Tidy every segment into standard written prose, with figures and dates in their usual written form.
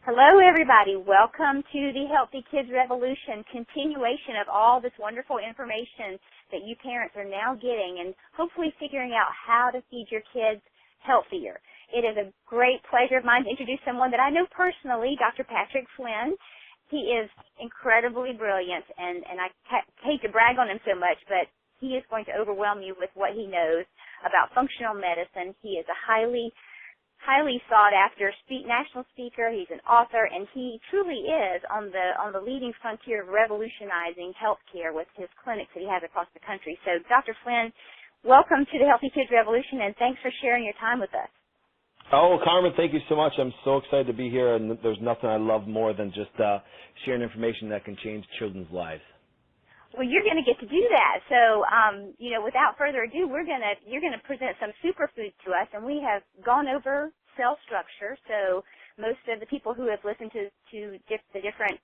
Hello, everybody. Welcome to the Healthy Kids Revolution, continuation of all this wonderful information that you parents are now getting and hopefully figuring out how to feed your kids healthier. It is a great pleasure of mine to introduce someone that I know personally, Dr. Patrick Flynn. He is incredibly brilliant, and I hate to brag on him so much, but he is going to overwhelm you with what he knows about functional medicine. He is a highly sought-after national speaker. He's an author, and he truly is on the leading frontier of revolutionizing healthcare with his clinics that he has across the country. So, Dr. Flynn, welcome to the Healthy Kids Revolution, and thanks for sharing your time with us. Oh, Carmen, thank you so much. I'm so excited to be here, and there's nothing I love more than just sharing information that can change children's lives. Well, you're going to get to do that. So, without further ado, you're going to present some superfoods to us, and we have gone over cell structure. So, most of the people who have listened to the different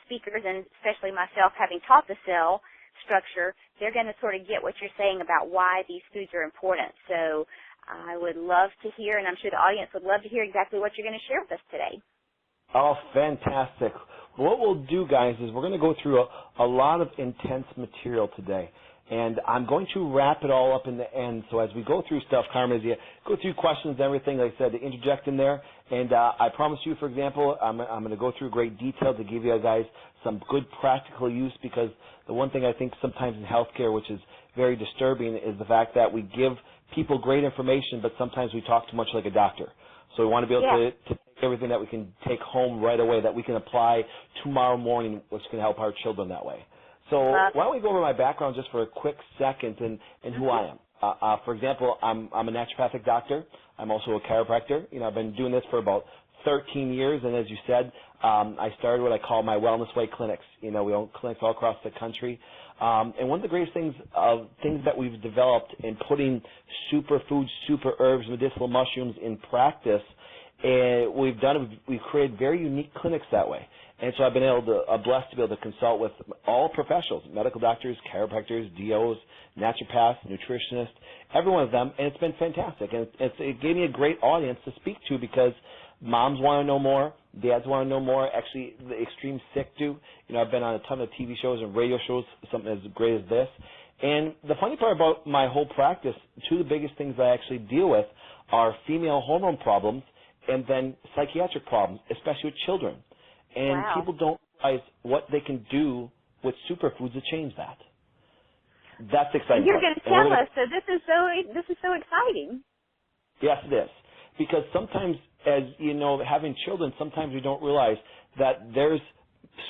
speakers, and especially myself, having taught the cell structure, they're going to sort of get what you're saying about why these foods are important. So, I would love to hear, and I'm sure the audience would love to hear exactly what you're going to share with us today. Oh, fantastic. What we'll do, guys, is we're going to go through a lot of intense material today. And I'm going to wrap it all up in the end. So as we go through stuff, Carmen, as you go through questions and everything, like I said, to interject in there. And I promise you, for example, I'm going to go through great detail to give you guys some good practical use, because the one thing I think sometimes in healthcare, which is very disturbing, is the fact that we give people great information, but sometimes we talk too much like a doctor. So we want to be able to take everything that we can take home right away, that we can apply tomorrow morning, which can help our children that way. So why don't we go over my background just for a quick second and who I am. For example, I'm a naturopathic doctor. I'm also a chiropractor. I've been doing this for about 13 years, and as you said, I started what I call my Wellness Way clinics. We own clinics all across the country. And one of the greatest things that we've developed in putting superfoods, super herbs, medicinal mushrooms in practice, we've created very unique clinics that way. And so I've been blessed to be able to consult with all professionals, medical doctors, chiropractors, DOs, naturopaths, nutritionists, every one of them, and it's been fantastic. And it gave me a great audience to speak to, because moms want to know more, dads want to know more, actually the extreme sick do. I've been on a ton of TV shows and radio shows, something as great as this. And the funny part about my whole practice, two of the biggest things I actually deal with are female hormone problems and then psychiatric problems, especially with children. And people don't realize what they can do with superfoods to change that. That's exciting. You're going to tell us, so this is so exciting. Yes, it is. Because sometimes, as you know, having children, sometimes we don't realize that there's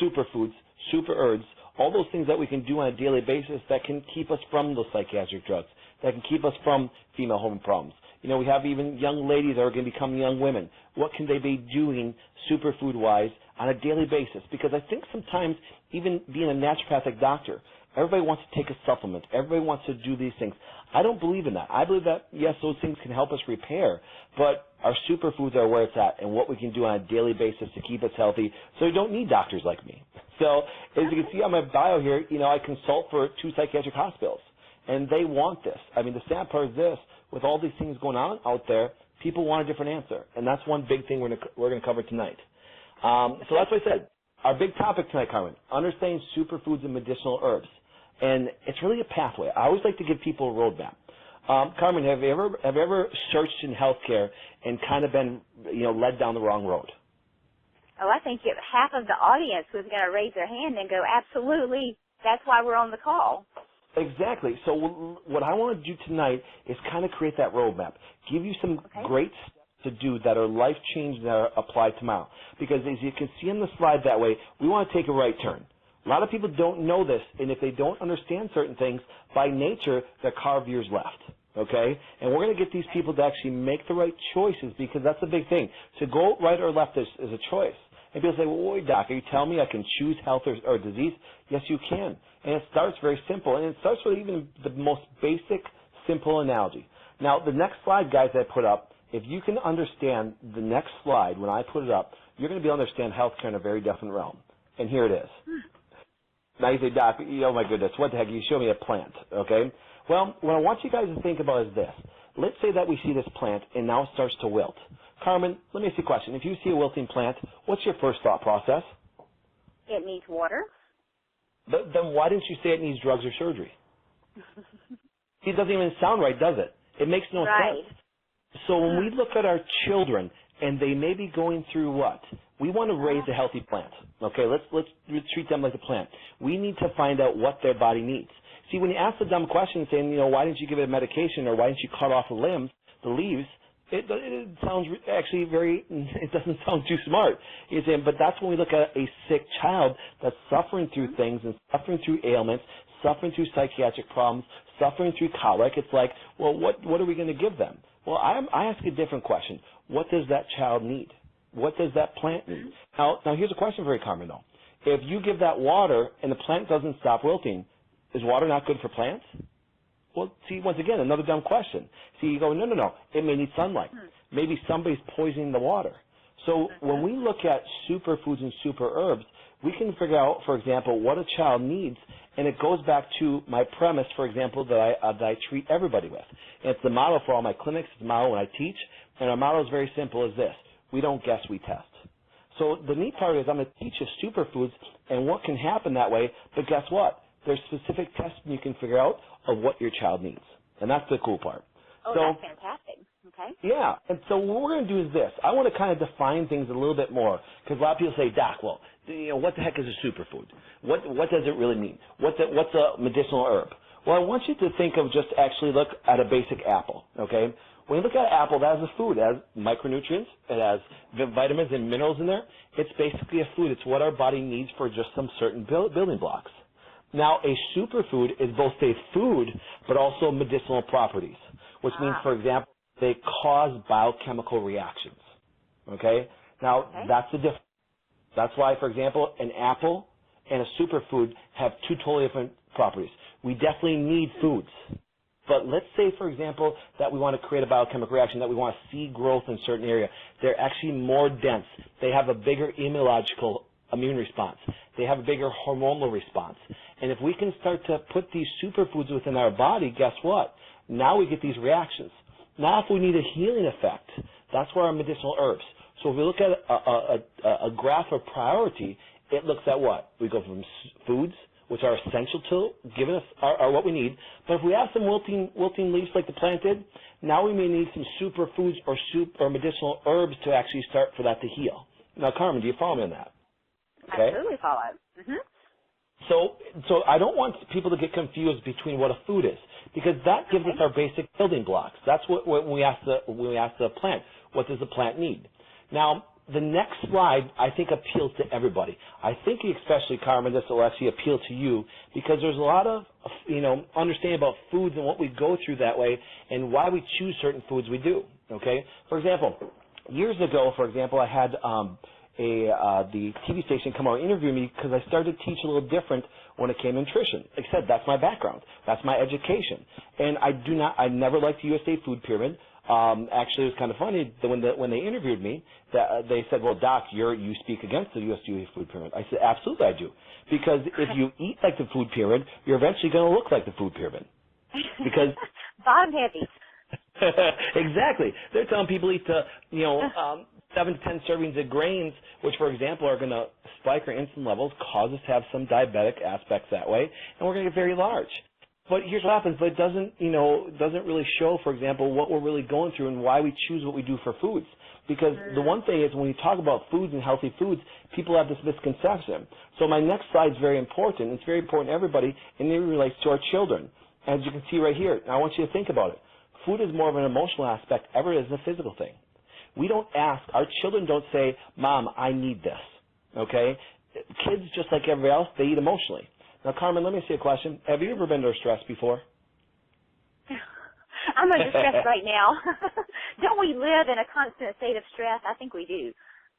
superfoods, super herbs, all those things that we can do on a daily basis that can keep us from those psychiatric drugs, that can keep us from female hormone problems. We have even young ladies that are going to become young women. What can they be doing superfood-wise on a daily basis? Because I think sometimes, even being a naturopathic doctor, everybody wants to take a supplement. Everybody wants to do these things. I don't believe in that. I believe that, yes, those things can help us repair, but our superfoods are where it's at and what we can do on a daily basis to keep us healthy, so we don't need doctors like me. So as you can see on my bio here, I consult for 2 psychiatric hospitals, and they want this. I mean, the sad part is this. With all these things going on out there, people want a different answer, and that's one big thing we're going to cover tonight. So that's what I said. Our big topic tonight, Carmen, understanding superfoods and medicinal herbs. And it's really a pathway. I always like to give people a roadmap. Carmen, have you ever searched in healthcare and kind of been, led down the wrong road? Oh, I think half of the audience was going to raise their hand and go, absolutely, that's why we're on the call. Exactly. So what I want to do tonight is kind of create that roadmap, give you some great steps to do that are life-changing, that are applied tomorrow. Because as you can see on the slide that way, we want to take a right turn. A lot of people don't know this, and if they don't understand certain things, by nature, they're carved years left, okay? And we're going to get these people to actually make the right choices, because that's the big thing. To go right or left is a choice. And people say, well, wait, doc, are you telling me I can choose health or disease? Yes, you can. And it starts very simple, and it starts with even the most basic, simple analogy. Now, the next slide, guys, that I put up, if you can understand the next slide, when I put it up, you're going to be able to understand healthcare in a very different realm. And here it is. Now you say, doc, oh my goodness, what the heck, you show me a plant, okay? Well, what I want you guys to think about is this. let's say that we see this plant and now it starts to wilt. Carmen, let me ask you a question. If you see a wilting plant, what's your first thought process? It needs water. But then why didn't you say it needs drugs or surgery? It doesn't even sound right, does it? It makes no sense. So when we look at our children and they may be going through what? We want to raise a healthy plant. Okay, let's treat them like a plant. We need to find out what their body needs. See, when you ask the dumb question saying, why didn't you give it a medication or why didn't you cut off the limbs, the leaves, it sounds actually it doesn't sound too smart. You're saying, but that's when we look at a sick child that's suffering through things and suffering through ailments, suffering through psychiatric problems, suffering through colic. It's like, well, what are we going to give them? Well, I ask a different question. What does that child need? What does that plant need? Now here's a question for you, Carmen, though. If you give that water and the plant doesn't stop wilting, is water not good for plants? Well, see, once again, another dumb question. See, you go, no, it may need sunlight. Maybe somebody's poisoning the water. So when we look at superfoods and super herbs, we can figure out, for example, what a child needs, and it goes back to my premise, for example, that I treat everybody with. And it's the model for all my clinics. It's the model when I teach, and our model is very simple as this. We don't guess, we test. So the neat part is I'm going to teach you superfoods and what can happen that way, but guess what? There's specific testing you can figure out of what your child needs, and that's the cool part. Oh, that's fantastic. Okay. Yeah, and so what we're going to do is this. I want to kind of define things a little bit more, because a lot of people say, Doc, well, what the heck is a superfood? What does it really mean? What's a medicinal herb? Well, I want you to think of just actually look at a basic apple, okay? When you look at an apple, that is a food. It has micronutrients. It has vitamins and minerals in there. It's basically a food. It's what our body needs for just some certain building blocks. Now, a superfood is both a food but also medicinal properties, which means, for example, they cause biochemical reactions, okay? Now, that's the difference. That's why, for example, an apple and a superfood have two totally different properties. We definitely need foods. But let's say, for example, that we want to create a biochemical reaction, that we want to see growth in a certain area. They're actually more dense. They have a bigger immunological immune response. They have a bigger hormonal response. And if we can start to put these superfoods within our body, guess what? Now we get these reactions. Now if we need a healing effect, that's where our medicinal herbs. So if we look at a graph of priority, it looks at what? We go from foods, which are essential to giving us are what we need. But if we have some wilting leaves like the plant did, now we may need some superfoods or medicinal herbs to actually start for that to heal. Now, Carmen, do you follow me on that? Okay. Absolutely follow. So I don't want people to get confused between what a food is, because that gives us our basic building blocks. That's what when we ask the plant, what does the plant need? Now, the next slide, I think, appeals to everybody. I think especially, Carmen, this will actually appeal to you, because there's a lot of, understanding about foods and what we go through that way and why we choose certain foods we do, okay? For example, years ago, I had the TV station come out and interview me because I started to teach a little different when it came to nutrition. Like I said, that's my background. That's my education. And I never liked the USA Food Pyramid. Actually, it was kind of funny that when they interviewed me, that they said, "Well, Doc, you speak against the USA Food Pyramid." I said, "Absolutely, I do, because if you eat like the food pyramid, you're eventually going to look like the food pyramid." Because bottom heavy. Exactly. They're telling people eat 7 to 10 servings of grains, which, for example, are going to spike our insulin levels, cause us to have some diabetic aspects that way, and we're going to get very large. But here's what happens, but it doesn't really show, for example, what we're really going through and why we choose what we do for foods. Because the one thing is, when you talk about foods and healthy foods, people have this misconception. So my next slide is very important. It's very important to everybody, and it relates to our children. As you can see right here, now I want you to think about it. Food is more of an emotional aspect ever as a physical thing. We don't ask, our children don't say, "Mom, I need this," okay? Kids, just like everybody else, they eat emotionally. Now, Carmen, let me ask you a question. Have you ever been under stress before? I'm under stress right now. Don't we live in a constant state of stress? I think we do.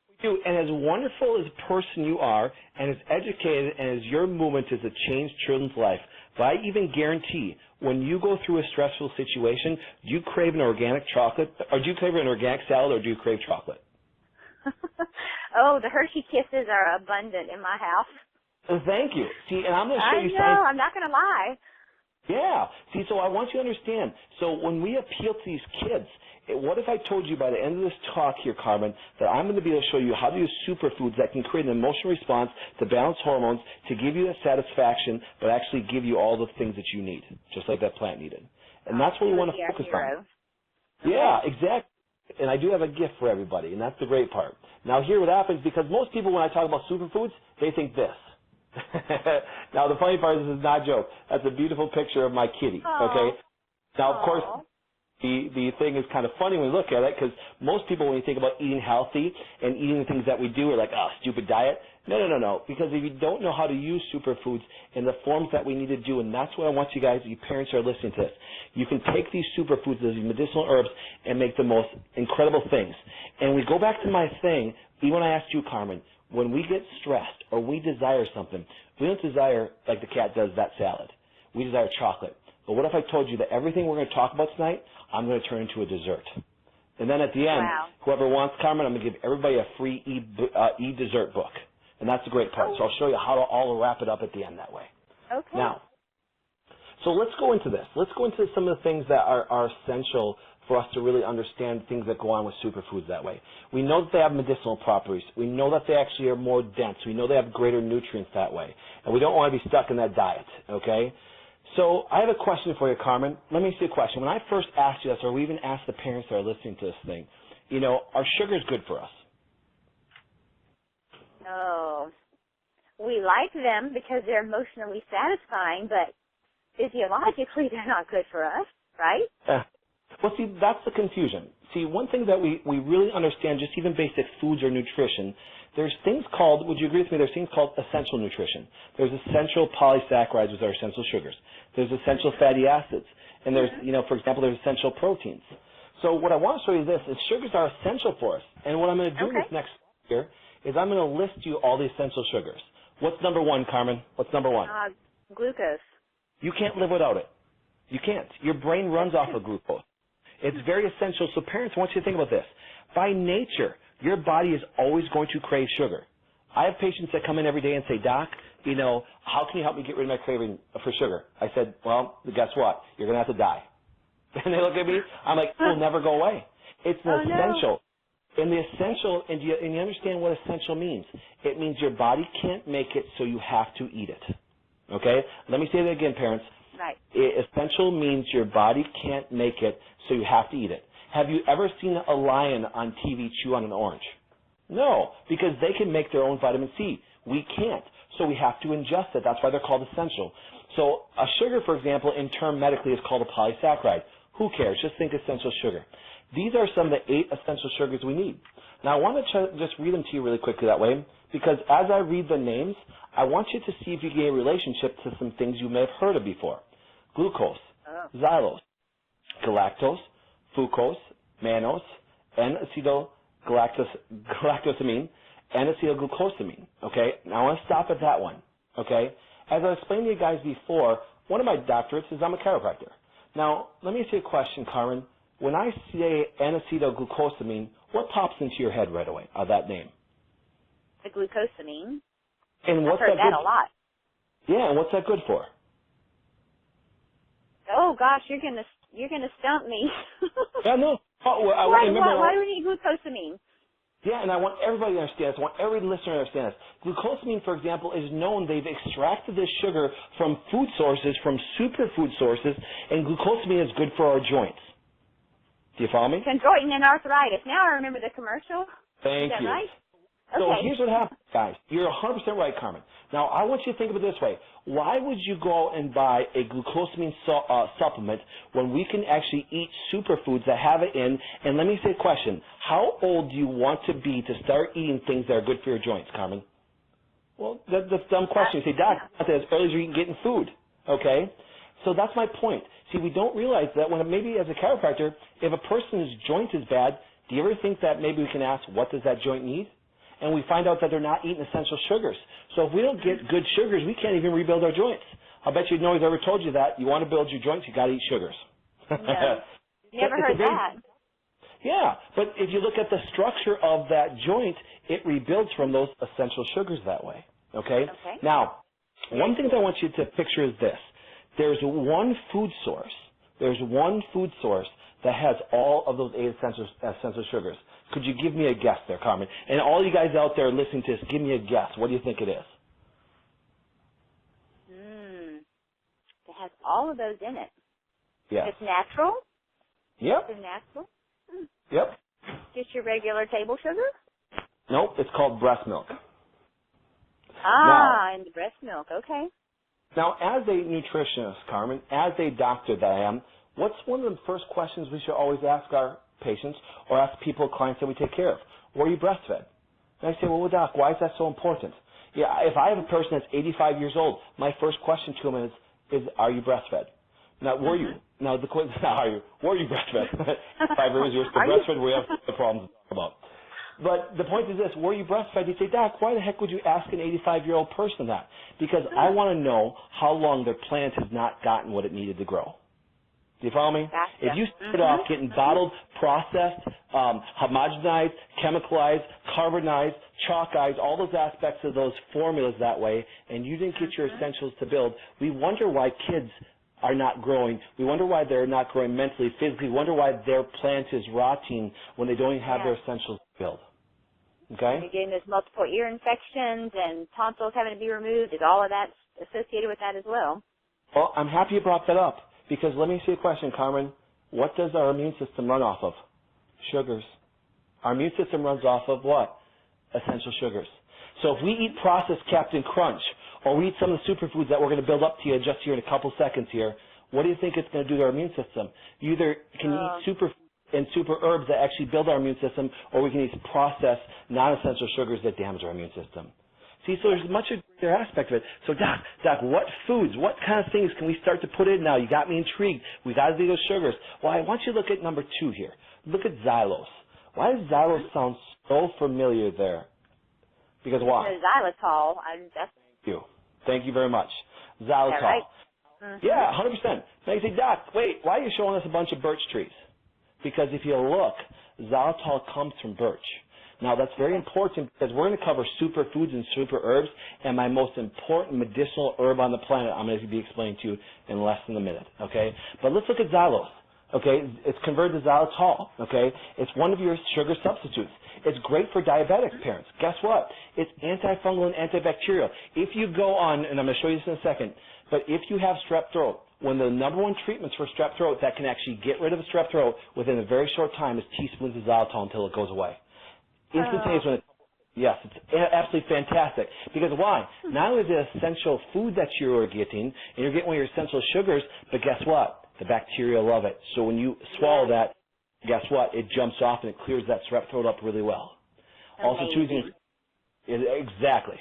We do, and as wonderful as a person you are, and as educated, and as your movement is to change children's life, but I even guarantee, when you go through a stressful situation, do you crave an organic chocolate, or do you crave an organic salad, or do you crave chocolate? Oh, the Hershey Kisses are abundant in my house. Thank you. See, and I'm going to show you I know, I'm not going to lie. Yeah. See, so I want you to understand. So when we appeal to these kids, what if I told you by the end of this talk here, Carmen, that I'm going to be able to show you how to use superfoods that can create an emotional response to balance hormones, to give you that satisfaction, but actually give you all the things that you need, just like that plant needed. And that's what we want to focus on. Yeah, exactly. And I do have a gift for everybody, and that's the great part. Now, here what happens, because most people, when I talk about superfoods, they think this. Now, the funny part is this is not a joke. That's a beautiful picture of my kitty, okay? Now, of course, the thing is kind of funny when we look at it, because most people, when you think about eating healthy and eating the things that we do, are like, oh, stupid diet. No. Because if you don't know how to use superfoods in the forms that we need to do, and that's what I want you guys, you parents who are listening to this, you can take these superfoods, these medicinal herbs, and make the most incredible things. And we go back to my thing, even when I asked you, Carmen, when we get stressed or we desire something, we don't desire, like the cat does, that salad. We desire chocolate. But what if I told you that everything we're going to talk about tonight, I'm going to turn into a dessert? And then at the end, whoever wants, Carmen, I'm going to give everybody a free e-dessert book. And that's the great part. So I'll show you how to all wrap it up at the end that way. Okay. Now, so let's go into this. Let's go into some of the things that are essential for us to really understand things that go on with superfoods that way. We know that they have medicinal properties. We know that they actually are more dense. We know they have greater nutrients that way. And we don't want to be stuck in that diet, okay? So I have a question for you, Carmen. Let me ask you a question. When I first asked you this, or we even asked the parents that are listening to this thing, you know, are sugars good for us? No. We like them because they're emotionally satisfying, but physiologically they're not good for us, right? Well, see, that's the confusion. See, one thing that we really understand, just even basic foods or nutrition, there's things called, would you agree with me, there's things called essential nutrition. There's essential polysaccharides, which are essential sugars. There's essential fatty acids. And there's, you know, for example, there's essential proteins. So what I want to show you this is sugars are essential for us. And what I'm going to do this next year is I'm going to list you all the essential sugars. What's number one, Carmen? What's number one? Glucose. You can't live without it. You can't. Your brain runs off of glucose. It's very essential. So parents, I want you to think about this. By nature, your body is always going to crave sugar. I have patients that come in every day and say, Doc, you know, how can you help me get rid of my craving for sugar? I said, well, guess what? You're going to have to die. And they look at me. I'm like, it'll never go away. It's an essential. And the essential, and you understand what essential means. It means your body can't make it, so you have to eat it. Okay? Let me say that again, parents. Right. Essential means your body can't make it, so you have to eat it. Have you ever seen a lion on TV chew on an orange? No, because they can make their own vitamin C. We can't, so we have to ingest it. That's why they're called essential. So a sugar, for example, in term medically is called a polysaccharide. Who cares? Just think essential sugar. These are some of the 8 essential sugars we need. Now, I want to just read them to you really quickly that way, because as I read the names, I want you to see if you get a relationship to some things you may have heard of before. Glucose, xylose, galactose, fucose, mannose, N-acetylgalactosamine, N-acetylglucosamine. Okay? Now, I want to stop at that one. Okay? As I explained to you guys before, one of my doctorates is I'm a chiropractor. Now, let me ask you a question, Carmen. When I say N-acetylglucosamine, what pops into your head right away of that name? The glucosamine. And what's I've heard that a lot. Yeah, and what's that good for? Oh gosh, you're gonna stump me. Yeah, no. Oh, well, why do we need glucosamine? Yeah, and I want everybody to understand this. I want every listener to understand this. Glucosamine, for example, is known. They've extracted this sugar from food sources, from superfood sources, and glucosamine is good for our joints. Do you follow me? Chondroitin and arthritis. Now I remember the commercial. Thank you. Right? So okay. Here's what happens, guys. You're 100% right, Carmen. Now, I want you to think of it this way. Why would you go out and buy a glucosamine supplement when we can actually eat superfoods that have it in? And let me say a question. How old do you want to be to start eating things that are good for your joints, Carmen? Well, that's a dumb question. You say, Doc, as early as you can get in food. Okay? So that's my point. See, we don't realize that when maybe as a chiropractor, if a person's joint is bad, do you ever think that maybe we can ask, what does that joint need? And we find out that they're not eating essential sugars. So if we don't get good sugars, we can't even rebuild our joints. I'll bet you nobody's ever told you that. You want to build your joints, you got to eat sugars. No. Never heard that. Yeah, but if you look at the structure of that joint, it rebuilds from those essential sugars that way. Okay? Okay. Now, one thing that I want you to picture is this. There's one food source. There's one food source that has all of those 8 essential sugars. Could you give me a guess there, Carmen? And all you guys out there listening to this, give me a guess. What do you think it is? It has all of those in it. Yes. It's natural? Yep. It's natural? Yep. Just your regular table sugar? Nope, it's called breast milk. And the breast milk, okay. Now, as a nutritionist, Carmen, as a doctor that I am, what's one of the first questions we should always ask our patients or ask people, clients that we take care of? Were you breastfed? And I say, well, Doc, why is that so important? Yeah, if I have a person that's 85 years old, my first question to him is are you breastfed? Now, were you? Now, the question is not are you. Were you breastfed? 5 years you're still breastfed, we have the problems to talk about. But the point is this, were you breastfed? You say, Doc, why the heck would you ask an 85-year-old person that? Because I want to know how long their plant has not gotten what it needed to grow. Do you follow me? Gotcha. If you start off getting bottled, processed, homogenized, chemicalized, carbonized, chalkized, all those aspects of those formulas that way, and you didn't get your essentials to build, we wonder why kids are not growing. We wonder why they're not growing mentally, physically. We wonder why their plant is rotting when they don't even have their essentials to build. Okay? You're getting those multiple ear infections and tonsils having to be removed. Is all of that associated with that as well? Well, I'm happy you brought that up because let me ask you a question, Carmen. What does our immune system run off of? Sugars. Our immune system runs off of what? Essential sugars. So if we eat processed Captain Crunch or we eat some of the superfoods that we're going to build up to you just here in a couple seconds here, what do you think it's going to do to our immune system? You either can eat superfoods and super herbs that actually build our immune system, or we can eat processed, non-essential sugars that damage our immune system. See, so there's much a greater aspect of it. So, Doc, what foods, what kind of things can we start to put in now? You got me intrigued. We got to do those sugars. Well, I want you to look at number 2 here. Look at Xylose. Why does Xylose sound so familiar there? Because why? Xylitol. Thank you very much. Xylitol. Right? Yeah, 100%. Now you say, Doc, wait, why are you showing us a bunch of birch trees? Because if you look, xylitol comes from birch. Now, that's very important because we're going to cover superfoods and super herbs, and my most important medicinal herb on the planet I'm going to be explaining to you in less than a minute, okay? But let's look at Xylose, okay? It's converted to xylitol, okay? It's one of your sugar substitutes. It's great for diabetic parents. Guess what? It's antifungal and antibacterial. If you go on, and I'm going to show you this in a second, but if you have strep throat, one of the number 1 treatments for strep throat that can actually get rid of a strep throat within a very short time is teaspoons of xylitol until it goes away. Instantaneous. Yes, it's absolutely fantastic. Because why? Not only is it an essential food that you're getting, and you're getting one of your essential sugars, but guess what? The bacteria love it. So when you swallow that, guess what? It jumps off and it clears that strep throat up really well. Also choosing, exactly.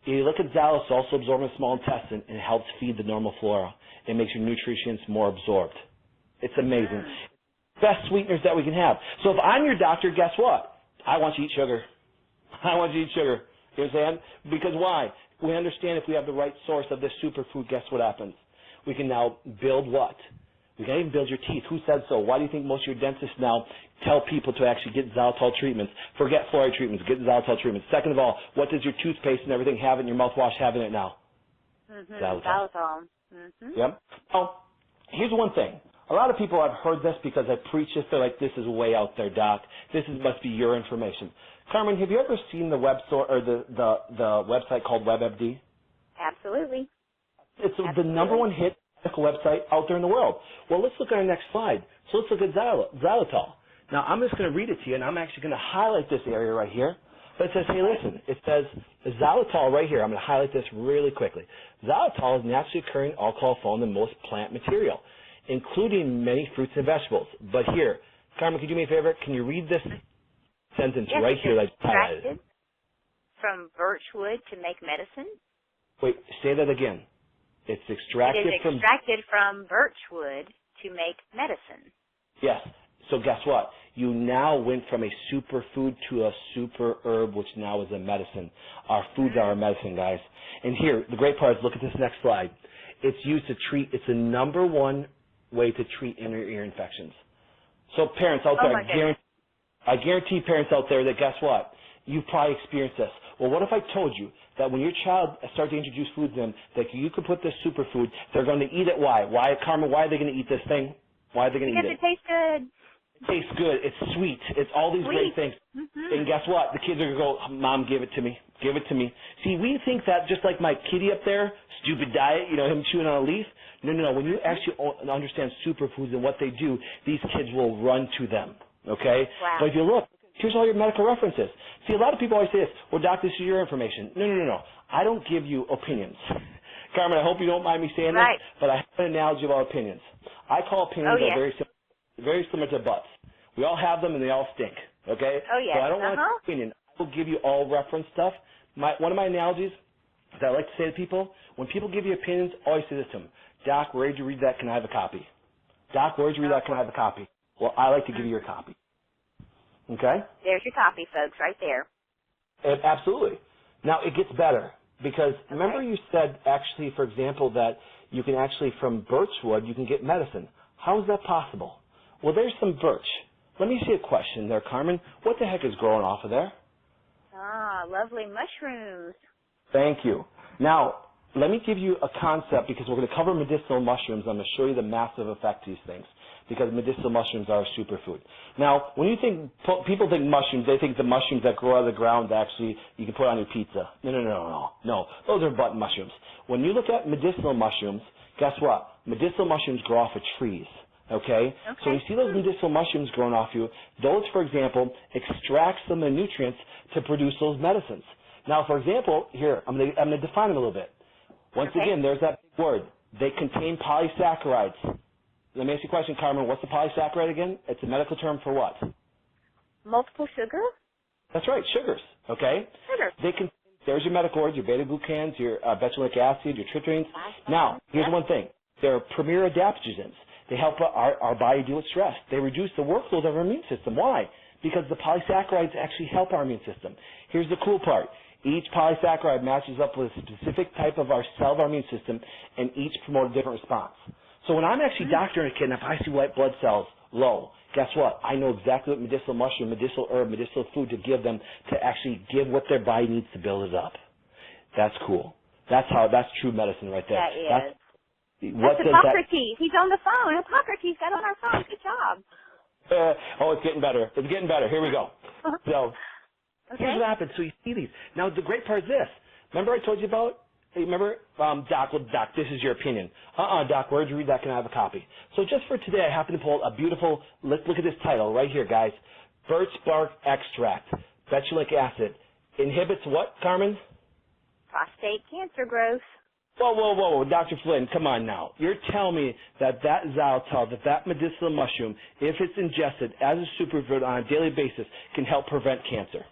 You look at Xylose, also absorbing the small intestine, and it helps feed the normal flora. It makes your nutrients more absorbed. It's amazing. Best sweeteners that we can have. So if I'm your doctor, guess what? I want you to eat sugar. I want you to eat sugar. You understand? Because why? We understand if we have the right source of this superfood, guess what happens? We can now build what? We can even build your teeth. Who said so? Why do you think most of your dentists now tell people to actually get xylitol treatments? Forget fluoride treatments. Get xylitol treatments. Second of all, what does your toothpaste and everything have in your mouthwash have in it now? Xylitol. Yep. Now, here's one thing. A lot of people have heard this because I preach this. They're like, this is way out there, Doc. Must be your information. Carmen, have you ever seen the the website called withM.D? Absolutely. It's the number 1 hit medical website out there in the world. Well, let's look at our next slide. So let's look at xylitol. Now, I'm just going to read it to you, and I'm actually going to highlight this area right here. But it says, hey, listen, it says xylitol right here. I'm going to highlight this really quickly. Xylitol is naturally occurring alcohol found in most plant material, including many fruits and vegetables. But here, Carmen, could you do me a favor? Can you read this sentence right here that I highlighted? From birch wood to make medicine? Wait, say that again. It's extracted from birch wood to make medicine. Yes. So guess what? You now went from a superfood to a super herb, which now is a medicine. Our foods are a medicine, guys. And here, the great part is, look at this next slide. It's used to treat, it's the number 1 way to treat inner ear infections. So parents out there, I guarantee parents out there that guess what? you've probably experienced this. Well, what if I told you that when your child starts to introduce foods in, that you could put this superfood, they're going to eat it. Why? Why, Carmen, why are they going to eat this thing? Why are they going to eat it? Because it tastes good. It tastes good. It's sweet. It's all these great things. And guess what? The kids are going to go, Mom, give it to me. Give it to me. See, we think that just like my kitty up there, stupid diet, you know, him chewing on a leaf. No, no, no. When you actually understand superfoods and what they do, these kids will run to them, okay? Wow. But if you look, here's all your medical references. See, a lot of people always say this, well, doc, this is your information. No, no, no, no. I don't give you opinions. Carmen, I hope you don't mind me saying this, but I have an analogy about opinions. I call opinions very similar to butts. We all have them and they all stink, okay? Oh, yes. So I don't want an opinion. I will give you all reference stuff. One of my analogies that I like to say to people, when people give you opinions, always say this to them. Doc, where did you read that? Can I have a copy? Doc, where did you read that? Can I have a copy? Well, I like to give you your copy. Okay? There's your copy, folks, right there. Absolutely. Now, it gets better because remember you said actually, for example, that you can actually, from birchwood, you can get medicine. How is that possible? Well, there's some birch. Let me see a question there, Carmen. What the heck is growing off of there? Ah, lovely mushrooms. Thank you. Now, let me give you a concept because we're going to cover medicinal mushrooms. I'm going to show you the massive effect of these things because medicinal mushrooms are a superfood. Now, when you think, people think mushrooms, they think the mushrooms that grow out of the ground actually you can put on your pizza. No, no, no, no, no. Those are button mushrooms. When you look at medicinal mushrooms, guess what? Medicinal mushrooms grow off of trees. Okay? So you see those medicinal mushrooms growing off you, those, for example, extract some of the nutrients to produce those medicines. Now, for example, here, I'm going to define them a little bit. Once again, there's that big word. They contain polysaccharides. Let me ask you a question, Carmen. What's the polysaccharide again? It's a medical term for what? Multiple sugar? That's right, sugars. Okay? Sugar. They contain, there's your medical words, your beta-glucans, your benzoic acid, your tryptophanes. Now, here's one thing. They're premier adaptogens. They help our body deal with stress. They reduce the workload of our immune system. Why? Because the polysaccharides actually help our immune system. Here's the cool part. Each polysaccharide matches up with a specific type of our cell of our immune system, and each promote a different response. So when I'm actually doctoring a kid, and if I see white blood cells low, guess what? I know exactly what medicinal mushroom, medicinal herb, medicinal food to give them to actually give what their body needs to build it up. That's cool. That's true medicine right there. That is. That's Hippocrates. He's on the phone. Hippocrates got on our phone. Good job. It's getting better. It's getting better. Here we go. So here's what happens. So you see these. Now, the great part is this. Remember I told you about, remember, Doc, well, Doc, this is your opinion. Doc, where did you read that? Can I have a copy? So just for today, I happen to pull a beautiful, let's look at this title right here, guys. Birch bark extract, benzoic acid. Inhibits what, Carmen? Prostate cancer growth. Whoa, whoa, whoa, Dr. Flynn, come on now. You're telling me that Xylitol, that medicinal mushroom, if it's ingested as a superfood on a daily basis, can help prevent cancer?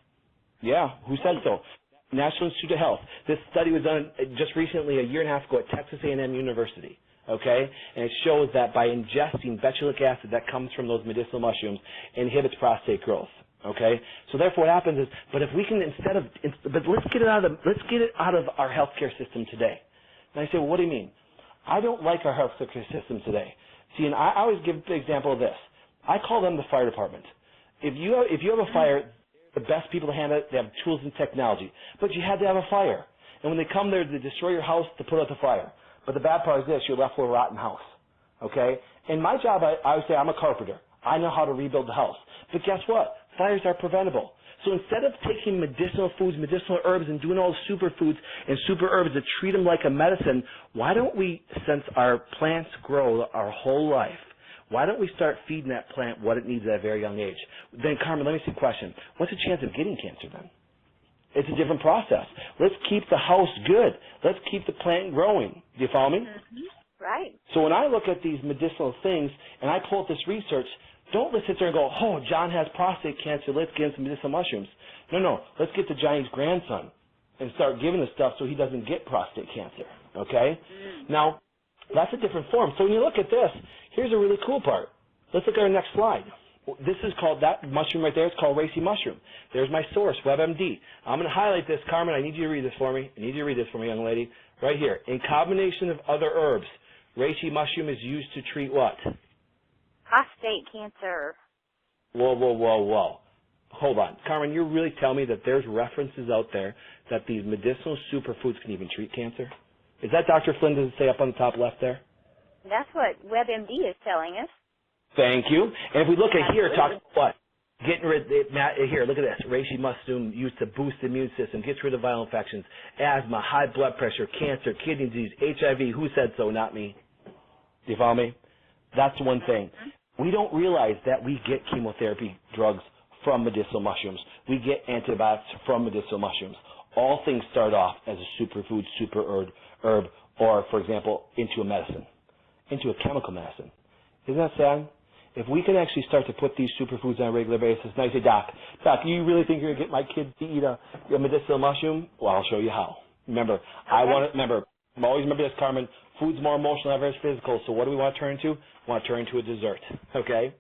Yeah, who said so? National Institute of Health. This study was done just recently, a year and a half ago, at Texas A&M University, okay? And it shows that by ingesting benzoic acid that comes from those medicinal mushrooms, inhibits prostate growth. Okay, so therefore what happens is, but if we can but let's get it out of our healthcare system today. And I say, well, what do you mean? I don't like our healthcare system today. See, and I always give the example of this. I call them the fire department. If you have a fire, the best people to handle it, they have tools and technology. But you had to have a fire. And when they come there, they destroy your house to put out the fire. But the bad part is this, you're left with a rotten house. Okay? And my job, I would say I'm a carpenter. I know how to rebuild the house. But guess what? Fires are preventable. So instead of taking medicinal foods, medicinal herbs, and doing all the superfoods and super herbs to treat them like a medicine, why don't we, since our plants grow our whole life, why don't we start feeding that plant what it needs at a very young age? Then, Carmen, let me see a question. What's the chance of getting cancer then? It's a different process. Let's keep the house good. Let's keep the plant growing. Do you follow me? Mm-hmm. Right. So when I look at these medicinal things and I pull up this research, don't let's sit there and go, oh, John has prostate cancer, let's give him some medicinal mushrooms. No, let's get to Johnny's grandson and start giving the stuff so he doesn't get prostate cancer, okay? Now, that's a different form. So when you look at this, here's a really cool part. Let's look at our next slide. This is called, that mushroom right there, it's called Reishi mushroom. There's my source, withM.D. I'm going to highlight this. Carmen, I need you to read this for me. Young lady. Right here. In combination of other herbs, Reishi mushroom is used to treat what? Prostate cancer. Whoa. hold on. Carmen, you're really telling me that there's references out there that these medicinal superfoods can even treat cancer? Is that Dr. Flynn, does it say up on the top left there? That's what withM.D is telling us. Thank you. And if we look at here, it talks about what? Getting rid here, look at this. Reishi mushroom used to boost the immune system, gets rid of viral infections, asthma, high blood pressure, cancer, kidney disease, HIV. Who said so? Not me. Do you follow me? That's one thing. We don't realize that we get chemotherapy drugs from medicinal mushrooms. We get antibiotics from medicinal mushrooms. All things start off as a superfood, super herb, or, for example, into a medicine, into a chemical medicine. Isn't that sad? If we can actually start to put these superfoods on a regular basis, and I say, Doc, you really think you're going to get my kids to eat a medicinal mushroom? Well, I'll show you how. Remember, always remember this, Carmen, food's more emotional than it's physical, so what do we want to turn into? We want to turn into a dessert, okay?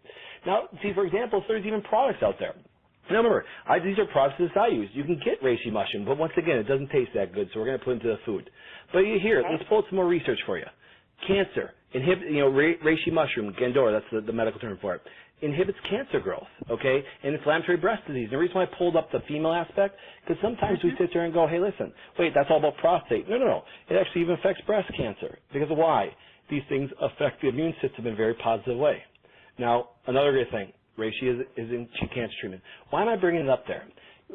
Now, see, for example, there's even products out there. Now, remember, these are products that I use. You can get reishi mushroom, but once again, it doesn't taste that good, so we're going to put it into the food. But here, let's pull up some more research for you. Cancer, reishi mushroom, Gendora, that's the medical term for it, inhibits cancer growth, okay, and inflammatory breast disease. And the reason why I pulled up the female aspect, because sometimes we sit there and go, hey, listen, wait, that's all about prostate. No. It actually even affects breast cancer. Because of why? These things affect the immune system in a very positive way. Now, another good thing, reishi is in cancer treatment. Why am I bringing it up there?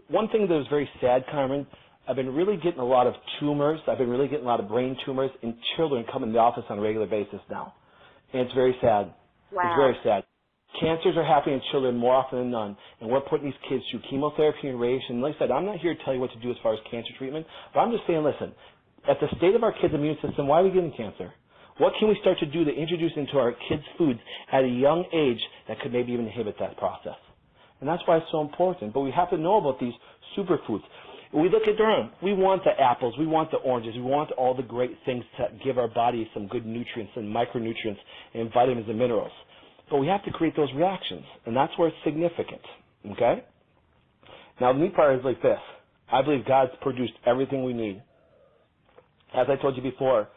One thing that was very sad, Carmen, I've been really getting a lot of tumors. I've been really getting a lot of brain tumors in children come in the office on a regular basis now. And it's very sad. Wow. It's very sad. Cancers are happening in children more often than none, and we're putting these kids through chemotherapy and radiation. Like I said, I'm not here to tell you what to do as far as cancer treatment, but I'm just saying, listen, at the state of our kids' immune system, why are we getting cancer? What can we start to do to introduce into our kids' foods at a young age that could maybe even inhibit that process? And that's why it's so important. But we have to know about these superfoods. We look at them. We want the apples. We want the oranges. We want all the great things to give our body some good nutrients and micronutrients and vitamins and minerals. But we have to create those reactions, and that's where it's significant, okay? Now, the neat part is like this. I believe God's produced everything we need. As I told you before,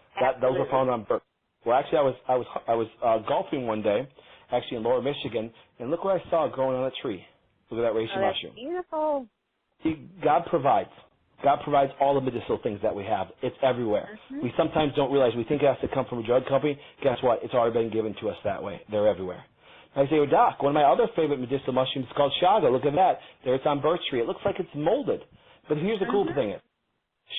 those were found on Birch. Well, actually, I was golfing one day, actually in Lower Michigan, and look what I saw growing on a tree. Look at that reishi mushroom. Beautiful. See, God provides. God provides all the medicinal things that we have. It's everywhere. We sometimes don't realize. We think it has to come from a drug company. Guess what? It's already been given to us that way. They're everywhere. And I say, well, Doc, one of my other favorite medicinal mushrooms is called chaga. Look at that. There it's on Birch tree. It looks like it's molded. But here's the cool thing.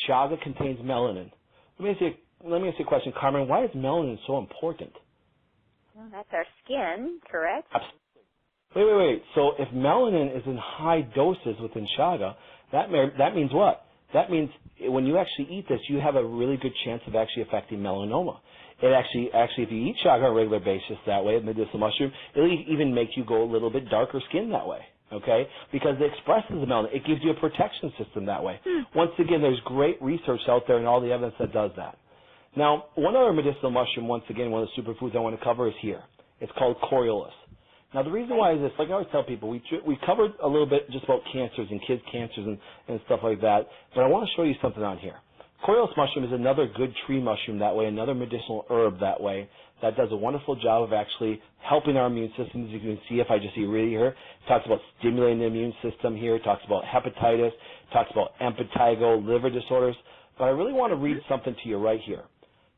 Chaga contains melanin. Let me ask you a question, Carmen. Why is melanin so important? Well, that's our skin, correct? Absolutely. Wait. So if melanin is in high doses within chaga, that means what? That means when you actually eat this, you have a really good chance of actually affecting melanoma. It actually, if you eat chaga on a regular basis that way, medicinal mushroom, it'll even make you go a little bit darker skin that way, okay? Because it expresses the melanin. It gives you a protection system that way. Once again, there's great research out there and all the evidence that does that. Now, one other medicinal mushroom, once again, one of the superfoods I want to cover is here. It's called Coriolus. Now, the reason why is this, like I always tell people, we covered a little bit just about cancers and kids' cancers and stuff like that, but I want to show you something on here. Coriolus mushroom is another good tree mushroom that way, another medicinal herb that way, that does a wonderful job of actually helping our immune system. As you can see, if I just see right here, it talks about stimulating the immune system here, it talks about hepatitis, it talks about impetigo, liver disorders, but I really want to read something to you right here.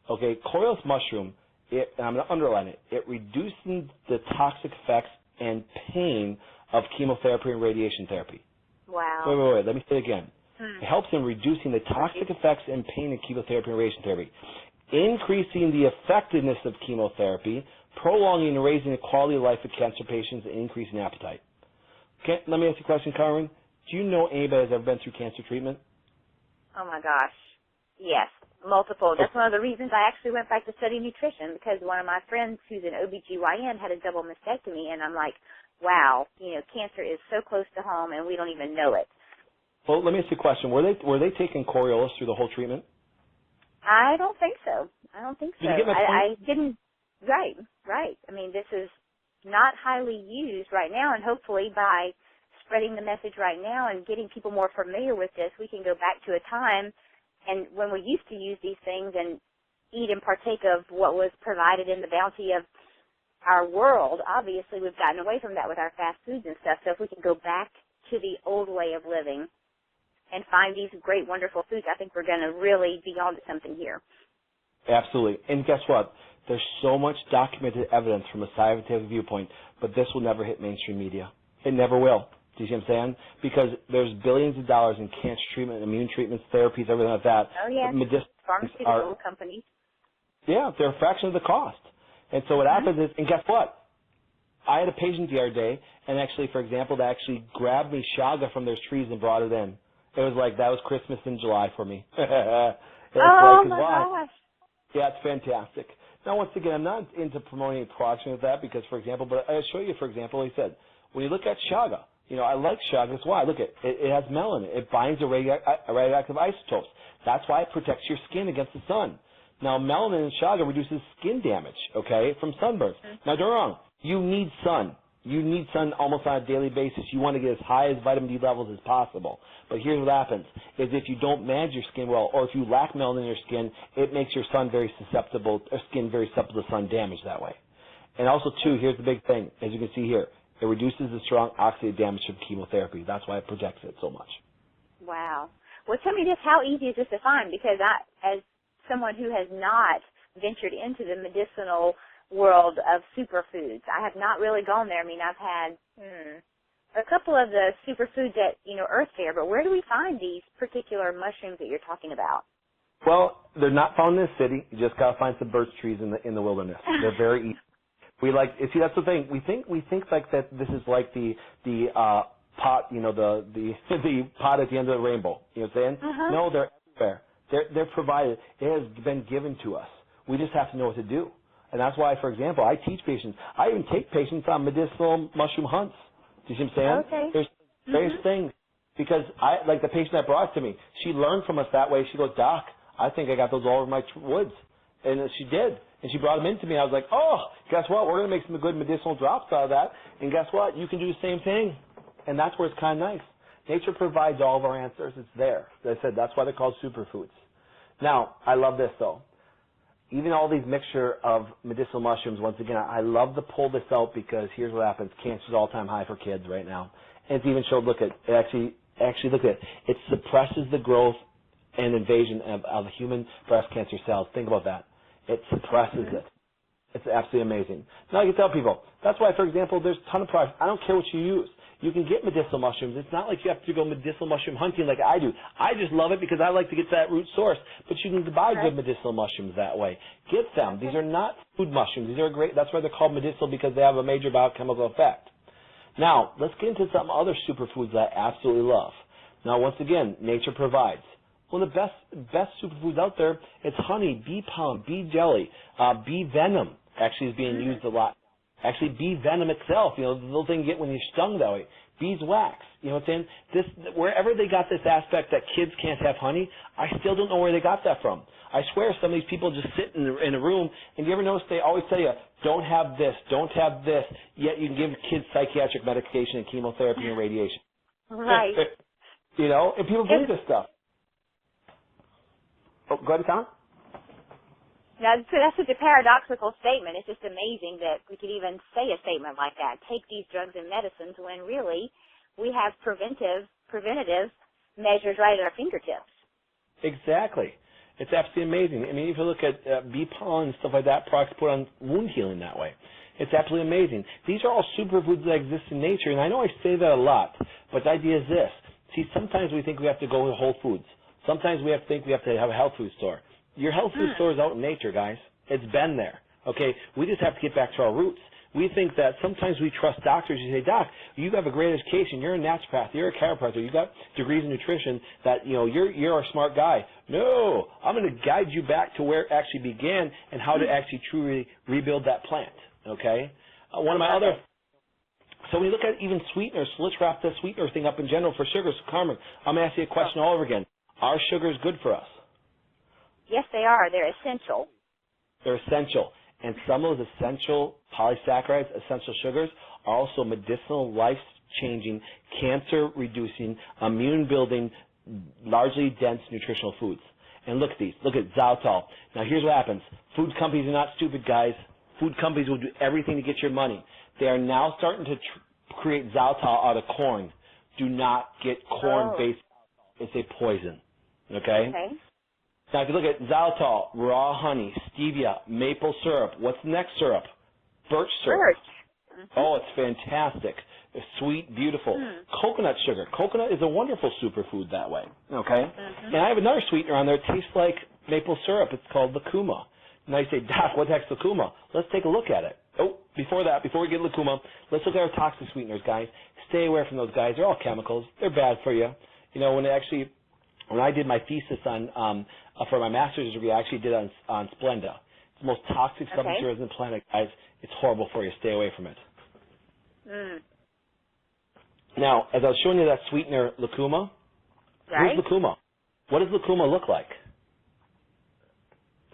Okay, Coriolus mushroom, and I'm going to underline it, it reduces the toxic effects and pain of chemotherapy and radiation therapy. Wow. Wait, let me say it again. It helps in reducing the toxic effects and pain of chemotherapy and radiation therapy, increasing the effectiveness of chemotherapy, prolonging and raising the quality of life of cancer patients, and increasing appetite. Okay, let me ask you a question, Carmen. Do you know anybody that's ever been through cancer treatment? Oh, my gosh. Yes, multiple. That's one of the reasons I actually went back to study nutrition, because one of my friends who's an OBGYN had a double mastectomy, and I'm like, wow, cancer is so close to home, and we don't even know it. Well, let me ask you a question. Were they taking Coriolus through the whole treatment? I don't think so. Did you get my point? I didn't. Right. I mean, this is not highly used right now, and hopefully by spreading the message right now and getting people more familiar with this, we can go back to a time and when we used to use these things and eat and partake of what was provided in the bounty of our world. Obviously, we've gotten away from that with our fast foods and stuff. So if we can go back to the old way of living and find these great, wonderful foods, I think we're going to really be on to something here. Absolutely. And guess what? There's so much documented evidence from a scientific viewpoint, but this will never hit mainstream media. It never will. Do you see what I'm saying? Because there's billions of dollars in cancer treatment, immune treatments, therapies, everything like that. Oh, yeah. Pharmaceutical companies. Yeah, they're a fraction of the cost. And so what happens is, and guess what? I had a patient the other day, and actually, for example, they actually grabbed me shaga from their trees and brought it in. It was like, that was Christmas in July for me. Oh, my gosh. Yeah, it's fantastic. Now, once again, I'm not into promoting products with that because, for example, but I'll show you, for example, he said, when you look at shaga, you know, I like shaga. That's why. Look, it has melanin. It binds to radioactive isotopes. That's why it protects your skin against the sun. Now, melanin in shaga reduces skin damage, okay, from sunburns. Now, don't get me wrong. You need sun. You need sun almost on a daily basis. You want to get as high as vitamin D levels as possible. But here's what happens, is if you don't manage your skin well, or if you lack melanin in your skin, it makes your skin very susceptible to sun damage that way. And also, too, here's the big thing. As you can see here, it reduces the strong oxidative damage from chemotherapy. That's why it protects it so much. Wow. Well, tell me this, how easy is this to find? Because I, as someone who has not ventured into the medicinal world of superfoods, I have not really gone there. I mean, I've had a couple of the superfoods at, Earth Fair, but where do we find these particular mushrooms that you're talking about? Well, they're not found in the city. You just got to find some birch trees in the wilderness. They're very easy. See, that's the thing. We think like that. This is like the pot, the pot at the end of the rainbow. You know what I'm saying? No, they're everywhere. They're provided. It has been given to us. We just have to know what to do. And that's why, for example, I teach patients. I even take patients on medicinal mushroom hunts. Do you see what I'm saying? Okay. There's various things. Because like the patient that brought it to me, she learned from us that way. She goes, Doc, I think I got those all over my woods. And she did. And she brought them into me. I was like, oh, guess what? We're going to make some good medicinal drops out of that. And guess what? You can do the same thing. And that's where it's kind of nice. Nature provides all of our answers. It's there. As I said, that's why they're called superfoods. Now, I love this, though. Even all these mixture of medicinal mushrooms, once again, I love to pull this out because here's what happens. Cancer's all-time high for kids right now. And it's even showed, look at it. Actually, look at it. It suppresses the growth and invasion of human breast cancer cells. Think about that. It suppresses it. It's absolutely amazing. Now, I can tell people, that's why, for example, there's a ton of products. I don't care what you use. You can get medicinal mushrooms. It's not like you have to go medicinal mushroom hunting like I do. I just love it because I like to get to that root source. But you can buy good medicinal mushrooms that way. Get them. These are not food mushrooms. These are great. That's why they're called medicinal, because they have a major biochemical effect. Now, let's get into some other superfoods that I absolutely love. Now, once again, nature provides. One of the best superfoods out there, it's honey, bee pollen, bee jelly, bee venom actually is being used a lot. Actually, bee venom itself, the little thing you get when you're stung that way. Beeswax, you know what I'm saying? Wherever they got this aspect that kids can't have honey, I still don't know where they got that from. I swear some of these people just sit in a room, and you ever notice they always tell you, don't have this, yet you can give kids psychiatric medication and chemotherapy and radiation. Right. And people believe this stuff. Oh, go ahead, Tom. Now, that's such a paradoxical statement. It's just amazing that we could even say a statement like that. Take these drugs and medicines when really we have preventative measures right at our fingertips. Exactly. It's absolutely amazing. I mean, if you look at bee pollen and stuff like that, products put on wound healing that way. It's absolutely amazing. These are all superfoods that exist in nature, and I know I say that a lot, but the idea is this. See, sometimes we think we have to go to Whole Foods. Sometimes we think we have to have a health food store. Your health food store is out in nature, guys. It's been there, okay? We just have to get back to our roots. We think that sometimes we trust doctors. You say, Doc, you have a great education. You're a naturopath. You're a chiropractor. You got degrees in nutrition. That you're a smart guy. No, I'm going to guide you back to where it actually began and how to actually truly rebuild that plant. Okay. One of my other. So when you look at even sweeteners, so let's wrap the sweetener thing up in general for sugars. Carmen, I'm going to ask you a question all over again. Are sugars good for us? Yes, they are. They're essential. They're essential. And some of those essential polysaccharides, essential sugars, are also medicinal, life-changing, cancer-reducing, immune-building, largely dense nutritional foods. And look at these. Look at Xylitol. Now, here's what happens. Food companies are not stupid, guys. Food companies will do everything to get your money. They are now starting to create Xylitol out of corn. do not get corn-based. It's a poison. Okay? Now, if you look at xylitol, raw honey, stevia, maple syrup, what's the next syrup? Birch syrup. Oh, it's fantastic. It's sweet, beautiful. Coconut sugar. Coconut is a wonderful superfood that way. Okay? And I have another sweetener on there. It tastes like maple syrup. It's called Lucuma. Now you say, Doc, what the heck's Lucuma? Let's take a look at it. Oh, before we get Lucuma, let's look at our toxic sweeteners, guys. Stay away from those guys. They're all chemicals. They're bad for you. You know, when I did my thesis on for my master's degree, I actually did it on Splenda. It's the most toxic substance there is on the planet, guys. It's horrible for you. Stay away from it. Now, as I was showing you that sweetener, Lucuma, here's Lucuma. What does Lucuma look like?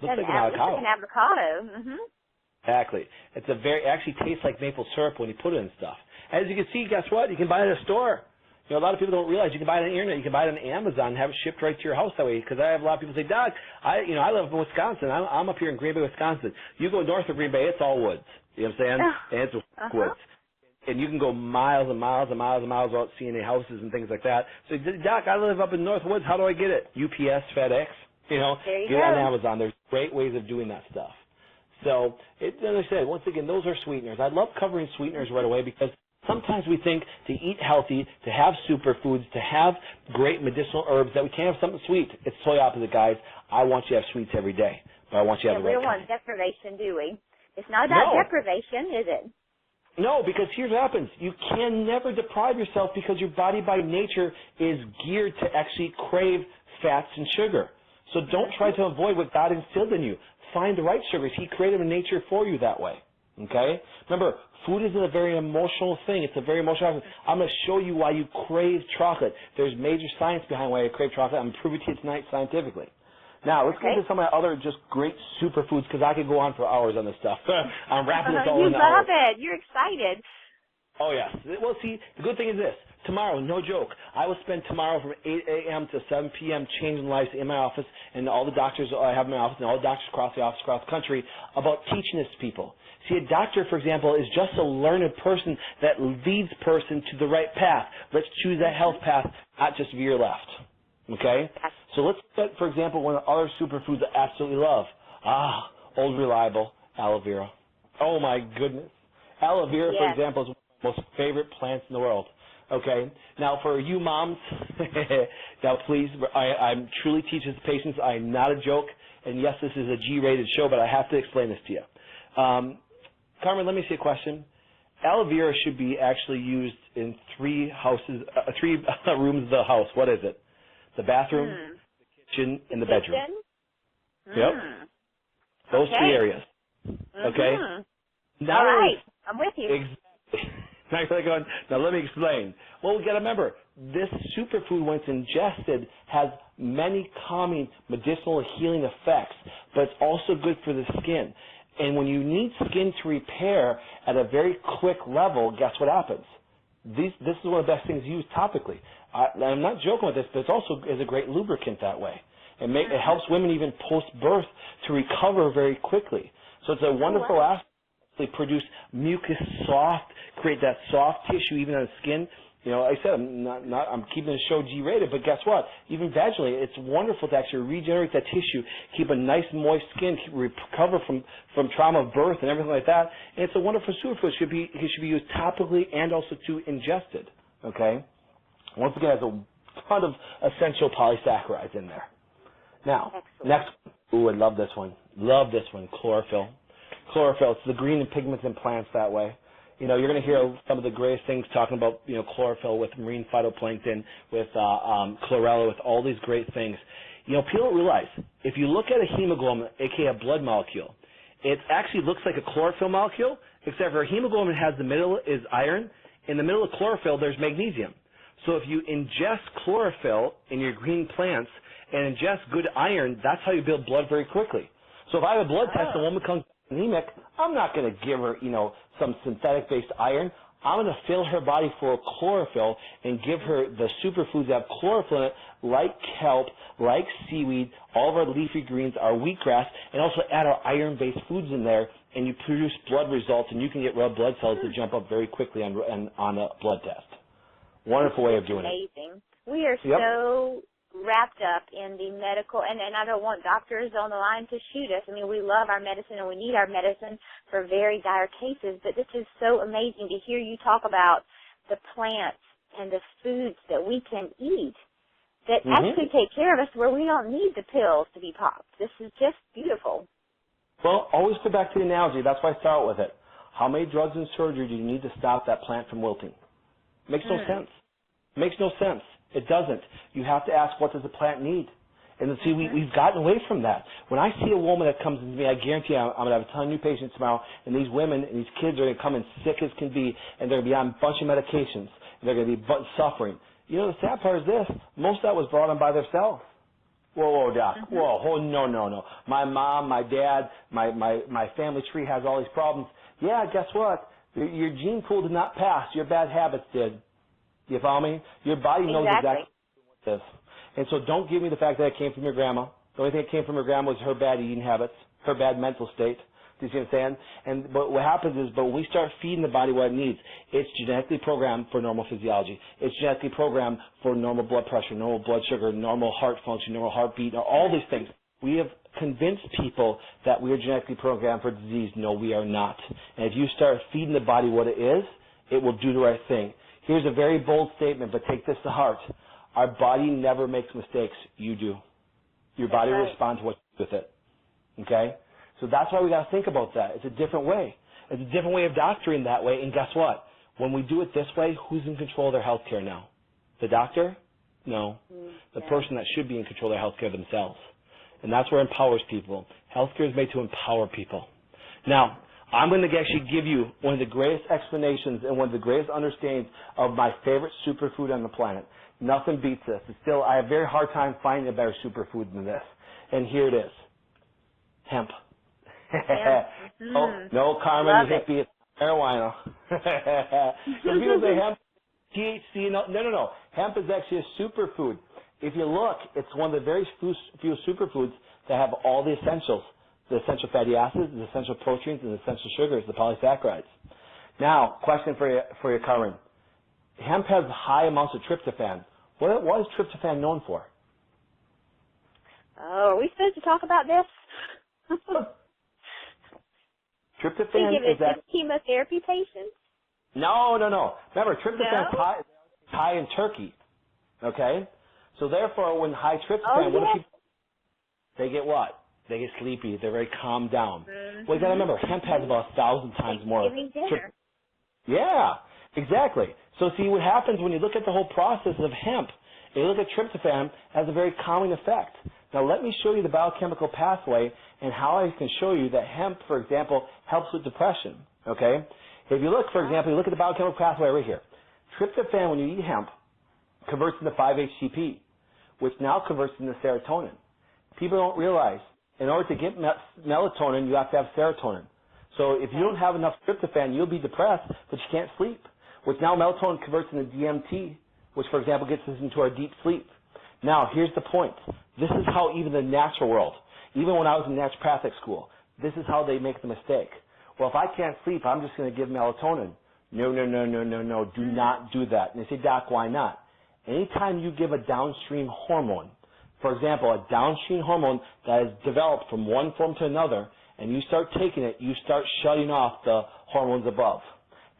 Looks like an avocado. Looks like an avocado. Exactly. It actually tastes like maple syrup when you put it in stuff. As you can see, guess what? You can buy it at a store. You know, a lot of people don't realize you can buy it on the internet. You can buy it on Amazon and have it shipped right to your house that way. Because I have a lot of people say, Doc, I live in Wisconsin. I'm up here in Green Bay, Wisconsin. You go north of Green Bay, it's all woods. You know what I'm saying? And it's woods. And you can go miles and miles and miles and miles without seeing any houses and things like that. So, Doc, I live up in North Woods. How do I get it? UPS, FedEx. You know, get it on Amazon. There's great ways of doing that stuff. So, as I said, once again, those are sweeteners. I love covering sweeteners right away because sometimes we think to eat healthy, to have superfoods, to have great medicinal herbs, that we can't have something sweet. It's totally opposite, guys. I want you to have sweets every day, but I want you to have the right kind. We don't want deprivation, do we? It's not about deprivation, is it? No, because here's what happens. You can never deprive yourself because your body by nature is geared to actually crave fats and sugar. So don't try to avoid what God instilled in you. Find the right sugars. He created them in nature for you that way. Okay? Remember, food is a very emotional thing. It's a very emotional thing. I'm going to show you why you crave chocolate. There's major science behind why you crave chocolate. I'm going to prove it to you tonight scientifically. Now, let's get into some of my other just great superfoods because I could go on for hours on this stuff. I'm wrapping this all in an hour. You love it. You're excited. Oh, yes. Well, see, the good thing is this. Tomorrow, no joke, I will spend tomorrow from 8 a.m. to 7 p.m. changing lives in my office and all the doctors I have in my office and all the doctors across the office, across the country about teaching this to people. See, a doctor, for example, is just a learned person that leads person to the right path. Let's choose that health path, not just veer left. Okay? So let's look at, for example, one of the other superfoods I absolutely love. Old reliable, aloe vera. Oh, my goodness. Aloe vera, for example, is one of my most favorite plants in the world. Okay? Now, for you moms, now please, I'm truly teaching this to patients. I'm not a joke. And yes, this is a G-rated show, but I have to explain this to you. Carmen, let me see a question. Aloe vera should be actually used in three rooms of the house. What is it? The bathroom, the kitchen, and the bedroom. Yep. Those three areas. Okay? All right. I'm with you. Exactly. Now let me explain. Well, we got to remember, this superfood, when it's ingested, has many calming, medicinal, healing effects, but it's also good for the skin. And when you need skin to repair at a very quick level, guess what happens? This is one of the best things used topically. I'm not joking with this, but it also is a great lubricant that way. It helps women even post-birth to recover very quickly. So it's a wonderful aspect. They produce mucus soft, create that soft tissue even on the skin. You know, like I said, I'm keeping the show G-rated, but guess what? Even vaginally, it's wonderful to actually regenerate that tissue, keep a nice moist skin, recover from trauma of birth and everything like that. And it's a wonderful superfood. It should be used topically and also ingested. Okay. Once again, it has a ton of essential polysaccharides in there. Now, next, I love this one. Love this one, chlorophyll. Chlorophyll, it's the green and pigments in plants that way. You know, you're going to hear some of the greatest things talking about, you know, chlorophyll with marine phytoplankton, with chlorella, with all these great things. You know, people don't realize, if you look at a hemoglobin, aka a blood molecule, it actually looks like a chlorophyll molecule, except for hemoglobin has the middle is iron. In the middle of chlorophyll, there's magnesium. So if you ingest chlorophyll in your green plants and ingest good iron, that's how you build blood very quickly. So if I have a blood test and a woman comes anemic, I'm not going to give her, you know, some synthetic-based iron. I'm going to fill her body full of chlorophyll and give her the superfoods that have chlorophyll in it, like kelp, like seaweed, all of our leafy greens, our wheatgrass, and also add our iron-based foods in there, and you produce blood results, and you can get red blood cells to jump up very quickly on a blood test. Wonderful way of doing amazing. We are Yep. so wrapped up in the medical, and I don't want doctors on the line to shoot us. I mean, we love our medicine and we need our medicine for very dire cases, but this is so amazing to hear you talk about the plants and the foods that we can eat that actually take care of us where we don't need the pills to be popped. This is just beautiful. Well, always go back to the analogy. That's why I start with it. How many drugs and surgery do you need to stop that plant from wilting? Makes no sense. Makes no sense. It doesn't. You have to ask, what does the plant need? And see, we've gotten away from that. When I see a woman that comes to me, I guarantee you I'm going to have a ton of new patients tomorrow, and these women and these kids are going to come in sick as can be, and they're going to be on a bunch of medications, and they're going to be suffering. You know, the sad part is this. Most of that was brought on by themselves. Whoa, doc. Whoa, no. My mom, my dad, my family tree has all these problems. Yeah, guess what? Your gene pool did not pass. Your bad habits did. You follow me? Your body knows exactly what this. And so don't give me the fact that it came from your grandma. The only thing that came from her grandma was her bad eating habits, her bad mental state. Do you see what I'm saying? And but what happens is, when we start feeding the body what it needs, it's genetically programmed for normal physiology. It's genetically programmed for normal blood pressure, normal blood sugar, normal heart function, normal heartbeat, all these things. We have convinced people that we are genetically programmed for disease. No, we are not. And if you start feeding the body what it is, it will do the right thing. Here's a very bold statement, but take this to heart. Our body never makes mistakes. You do. Your body will respond to what you do with it. Okay? So that's why we got to think about that. It's a different way. It's a different way of doctoring that way. And guess what? When we do it this way, who's in control of their health care now? The doctor? No. The person that should be in control of their health care themselves. And that's where it empowers people. Healthcare is made to empower people. Now, I'm going to actually give you one of the greatest explanations and one of the greatest understandings of my favorite superfood on the planet. Nothing beats this. It's still, I have a very hard time finding a better superfood than this. And here it is. Hemp. No, Carmen, you hippie, it's marijuana. Some people say hemp, THC, no. Hemp is actually a superfood. If you look, it's one of the very few superfoods that have all the essentials. The essential fatty acids, the essential proteins, and the essential sugars, the polysaccharides. Now, question for you, Carmen. Hemp has high amounts of tryptophan. What is tryptophan known for? Oh, are we supposed to talk about this? Tryptophan is that chemotherapy patients? No. Remember, tryptophan is high in turkey. Okay? So therefore, when high tryptophan, what do people? They get what? They get sleepy. They're very calmed down. Well, you got to remember, hemp has about 1,000 times more. Yeah, exactly. So see, what happens when you look at the whole process of hemp, and you look at tryptophan, it has a very calming effect. Now, let me show you the biochemical pathway and how I can show you that hemp, for example, helps with depression. Okay? If you look, for example, you look at the biochemical pathway right here. Tryptophan, when you eat hemp, converts into 5-HTP, which now converts into serotonin. People don't realize, in order to get melatonin, you have to have serotonin. So if you don't have enough tryptophan, you'll be depressed, but you can't sleep. Which now melatonin converts into DMT, which, for example, gets us into our deep sleep. Now, here's the point. This is how even the natural world, even when I was in naturopathic school, this is how they make the mistake. Well, if I can't sleep, I'm just going to give melatonin. No. Do not do that. And they say, Doc, why not? Anytime you give a downstream hormone, for example, a downstream hormone that is developed from one form to another, and you start taking it, you start shutting off the hormones above.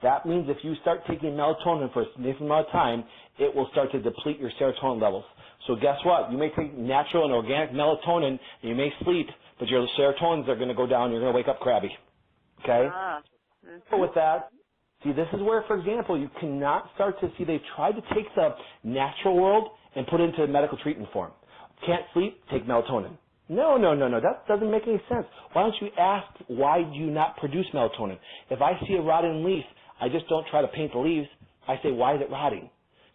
That means if you start taking melatonin for a significant amount of time, it will start to deplete your serotonin levels. So guess what? You may take natural and organic melatonin, and you may sleep, but your serotonins are going to go down. You're going to wake up crabby. Okay? So with that, see, this is where, for example, you cannot start to see they've tried to take the natural world and put it into a medical treatment form. Can't sleep, take melatonin. No. That doesn't make any sense. Why don't you ask, why do you not produce melatonin? If I see a rotting leaf, I just don't try to paint the leaves. I say, why is it rotting?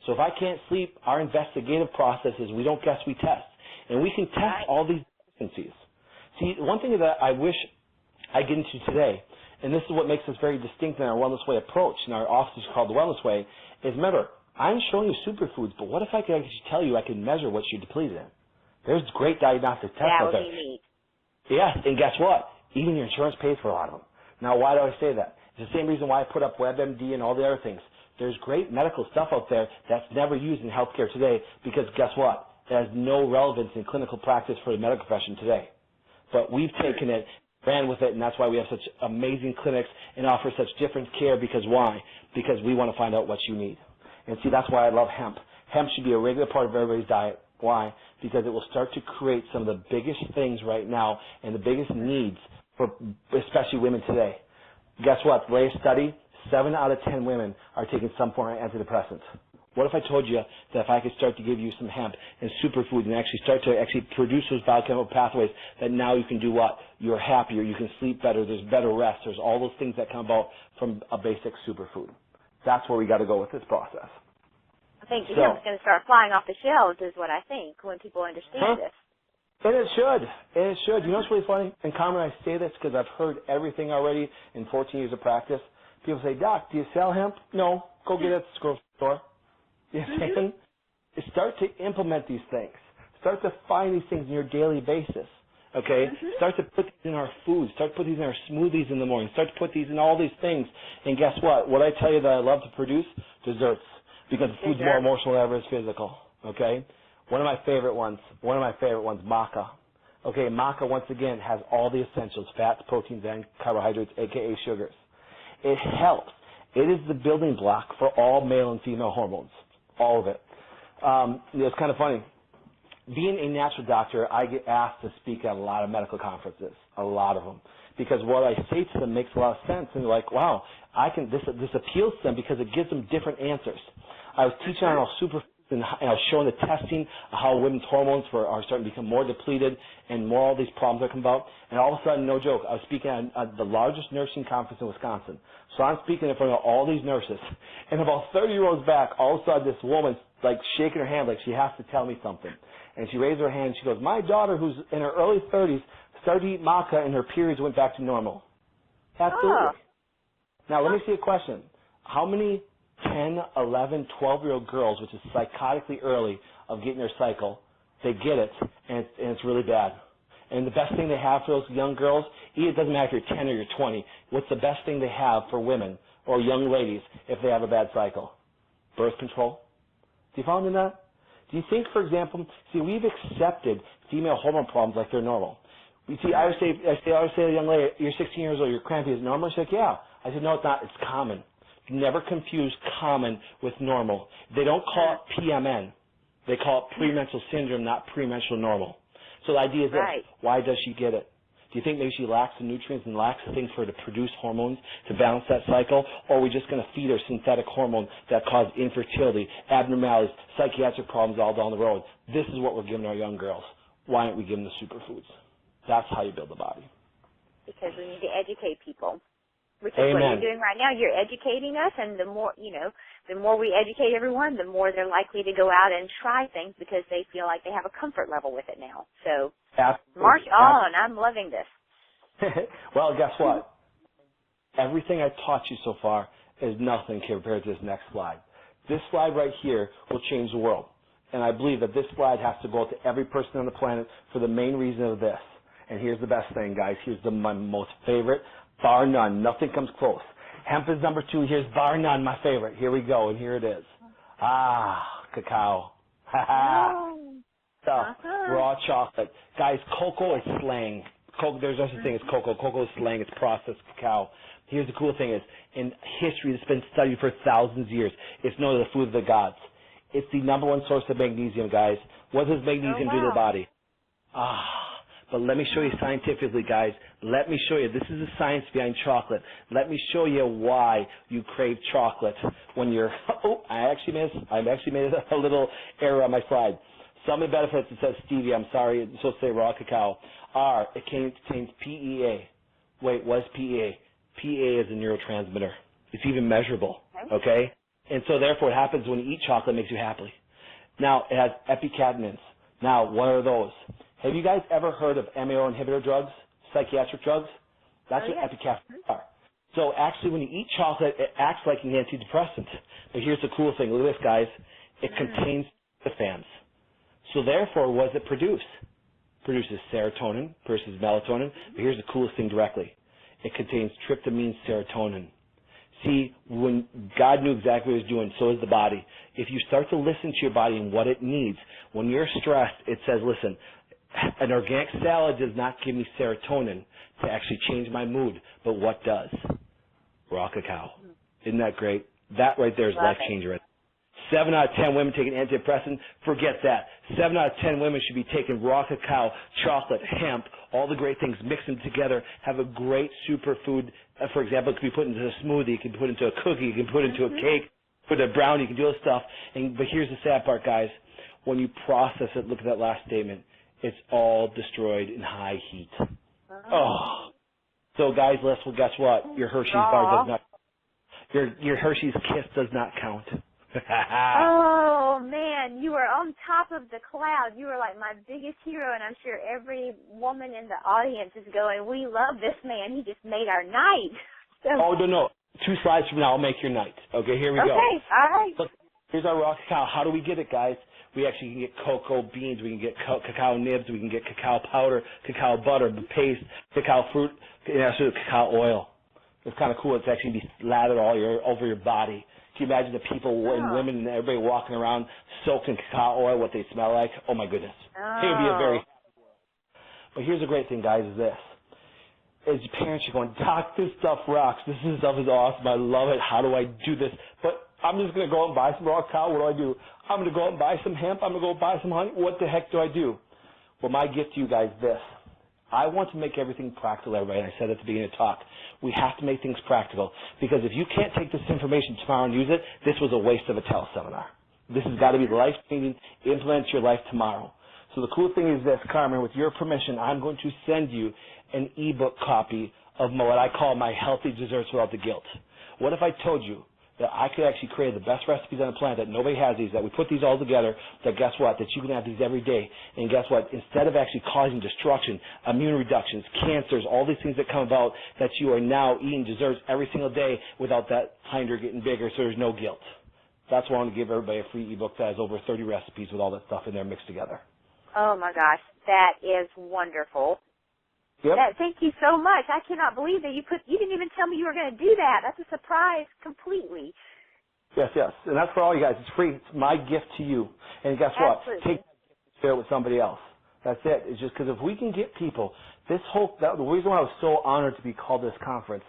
So if I can't sleep, our investigative process is we don't guess, we test. And we can test all these deficiencies. See, one thing that I wish I get into today, and this is what makes us very distinct in our Wellness Way approach, and our office is called the Wellness Way, is remember, I'm showing you superfoods, but what if I could actually tell you I can measure what you're depleted in? There's great diagnostic tests out there. That would be neat. Yes, and guess what? Even your insurance pays for a lot of them. Now, why do I say that? It's the same reason why I put up withM.D and all the other things. There's great medical stuff out there that's never used in healthcare today because guess what? It has no relevance in clinical practice for the medical profession today. But we've taken it, ran with it, and that's why we have such amazing clinics and offer such different care because why? Because we want to find out what you need. And see, that's why I love hemp. Hemp should be a regular part of everybody's diet. Why? Because it will start to create some of the biggest things right now and the biggest needs for especially women today. Guess what? The latest study, 7 out of 10 women are taking some form of antidepressants. What if I told you that if I could start to give you some hemp and superfoods and actually start to produce those biochemical pathways that now you can do what? You're happier, you can sleep better, there's better rest, there's all those things that come about from a basic superfood. That's where we got to go with this process. I think the hemp's going to start flying off the shelves is what I think when people understand this. And it should. And it should. You know what's really funny? And Carmen, I say this because I've heard everything already in 14 years of practice. People say, Doc, do you sell hemp? No. Go get it at the grocery store. You know what I'm saying? Start to implement these things. Start to find these things on your daily basis. Okay? Start to put these in our food. Start to put these in our smoothies in the morning. Start to put these in all these things. And guess what? What I tell you that I love to produce? Desserts. Because food's more emotional than ever is physical. Okay? One of my favorite ones, maca. Okay, maca, once again, has all the essentials, fats, proteins, and carbohydrates, a.k.a. sugars. It helps. It is the building block for all male and female hormones, all of it. It's kind of funny. Being a natural doctor, I get asked to speak at a lot of medical conferences, a lot of them, because what I say to them makes a lot of sense, and they're like, wow, this appeals to them because it gives them different answers. I was teaching on Superfoods, and I was showing the testing of how women's hormones are starting to become more depleted and more all these problems that come about. And all of a sudden, no joke, I was speaking at the largest nursing conference in Wisconsin. So I'm speaking in front of all these nurses. And about 30 rows back, all of a sudden this woman's like shaking her hand like she has to tell me something. And she raised her hand and she goes, my daughter who's in her early 30s started to eat maca and her periods went back to normal. Absolutely. Oh. Now let me see a question. How many 10, 11, 12-year-old girls, which is psychotically early of getting their cycle, they get it, and it's really bad. And the best thing they have for those young girls, it doesn't matter if you're 10 or you're 20, what's the best thing they have for women or young ladies if they have a bad cycle? Birth control. Do you follow me in that? Do you think, for example, we've accepted female hormone problems like they're normal. You see, I always say to a young lady, you're 16 years old, you're crampy, is it normal? She's like, yeah. I said, no, it's not, it's common. Never confuse common with normal. They don't call it PMN. They call it premenstrual syndrome, not premenstrual normal. So the idea is this. Why does she get it? Do you think maybe she lacks the nutrients and lacks the things for her to produce hormones to balance that cycle? Or are we just going to feed her synthetic hormones that cause infertility, abnormalities, psychiatric problems all down the road? This is what we're giving our young girls. Why aren't we giving the superfoods? That's how you build the body. Because we need to educate people. Which is what you're doing right now. You're educating us, and the more we educate everyone, the more they're likely to go out and try things because they feel like they have a comfort level with it now. So, march on. I'm loving this. Well, guess what? Everything I've taught you so far is nothing compared to this next slide. This slide right here will change the world. And I believe that this slide has to go to every person on the planet for the main reason of this. And here's the best thing, guys. Here's my most favorite. Bar none. Nothing comes close. Hemp is number 2. Here's bar none, my favorite. Here we go, and here it is. Cacao. Stuff. Raw chocolate. Guys, cocoa is slang. There's no such thing as cocoa. Cocoa is slang. It's processed cacao. Here's the cool thing is, in history, it's been studied for thousands of years. It's known as the food of the gods. It's the number 1 source of magnesium, guys. What does magnesium do to the body? But let me show you scientifically, guys. Let me show you. This is the science behind chocolate. Let me show you why you crave chocolate when you're. Oh, I actually made a little error on my slide. Some of the benefits, it says stevia. I'm sorry, it's supposed to say raw cacao. It contains PEA. Wait, what is PEA? PEA is a neurotransmitter. It's even measurable. Okay. And so therefore, what happens when you eat chocolate makes you happy. Now it has epicatenins. Now, what are those? Have you guys ever heard of MAO inhibitor drugs, psychiatric drugs? That's what epicatenins are. So actually, when you eat chocolate, it acts like an antidepressant. But here's the cool thing. Look at this, guys. It contains tryptophan. So therefore, what does it produce? It produces serotonin versus melatonin. But here's the coolest thing directly. It contains tryptamine serotonin. See, when God knew exactly what he was doing, so is the body. If you start to listen to your body and what it needs, when you're stressed, it says, listen, an organic salad does not give me serotonin to actually change my mood, but what does? Raw cacao. Isn't that great? That right there is life-changing. Right? 7 out of 10 women take an antidepressant. Forget that. 7 out of 10 women should be taking raw cacao, chocolate, hemp, all the great things, mix them together, have a great superfood. For example, it can be put into a smoothie, it can be put into a cookie, it can be put into a cake, put a brownie, you can do all this stuff. But here's the sad part, guys. When you process it, look at that last statement. It's all destroyed in high heat. Oh. So, guys, well, guess what? Your Hershey's bar does not. Your Hershey's Kiss does not count. Oh, man, you were on top of the cloud. You were like my biggest hero, and I'm sure every woman in the audience is going, we love this man. He just made our night. So, oh, no. 2 slides from now, I'll make your night. Okay, here we go. Okay, all right. Look, here's our raw cacao. How do we get it, guys? We actually can get cocoa beans. We can get cacao nibs. We can get cacao powder, cacao butter, the paste, cacao fruit, and actually cacao oil. It's kind of cool. It's actually be lathered over your body. Can you imagine the people and women and everybody walking around soaked in cacao oil, what they smell like? Oh, my goodness. It would be a very happy world. But here's the great thing, guys, is this. As parents, you're going, Doc, this stuff rocks. This stuff is awesome. I love it. How do I do this? But I'm just going to go out and buy some raw cacao. What do? I'm going to go out and buy some hemp. I'm going to go buy some honey. What the heck do I do? Well, my gift to you guys is this. I want to make everything practical, everybody, and I said at the beginning of the talk. We have to make things practical, because if you can't take this information tomorrow and use it, this was a waste of a teleseminar. This has got to be life-changing, implement your life tomorrow. So the cool thing is this, Carmen, with your permission, I'm going to send you an ebook copy of what I call my healthy desserts without the guilt. What if I told you that I could actually create the best recipes on the planet, that nobody has these, that we put these all together, that guess what, that you can have these every day, and guess what, instead of actually causing destruction, immune reductions, cancers, all these things that come about, that you are now eating desserts every single day without that hinder getting bigger, so there's no guilt. That's why I want to give everybody a free ebook that has over 30 recipes with all that stuff in there mixed together. Oh, my gosh, that is wonderful. Yep. Thank you so much. I cannot believe that you didn't even tell me you were going to do that. That's a surprise completely. Yes. And that's for all you guys. It's free. It's my gift to you. And guess what? Absolutely. Take share it with somebody else. That's it. It's just because if we can get people, the reason why I was so honored to be called this conference,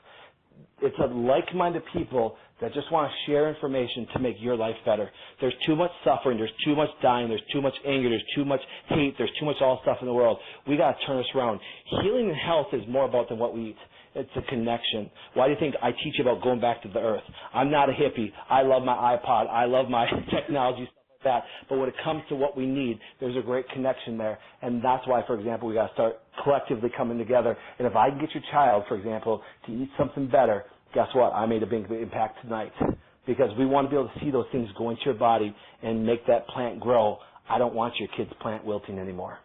it's a like-minded people that just want to share information to make your life better. There's too much suffering. There's too much dying. There's too much anger. There's too much hate. There's too much all stuff in the world. We got to turn this around. Healing and health is more about than what we eat. It's a connection. Why do you think I teach about going back to the earth? I'm not a hippie. I love my iPod. I love my technology, stuff like that. But when it comes to what we need, there's a great connection there. And that's why, for example, we got to start collectively coming together. And if I can get your child, for example, to eat something better, guess what? I made a big impact tonight, because we want to be able to see those things go into your body and make that plant grow. I don't want your kid's plant wilting anymore.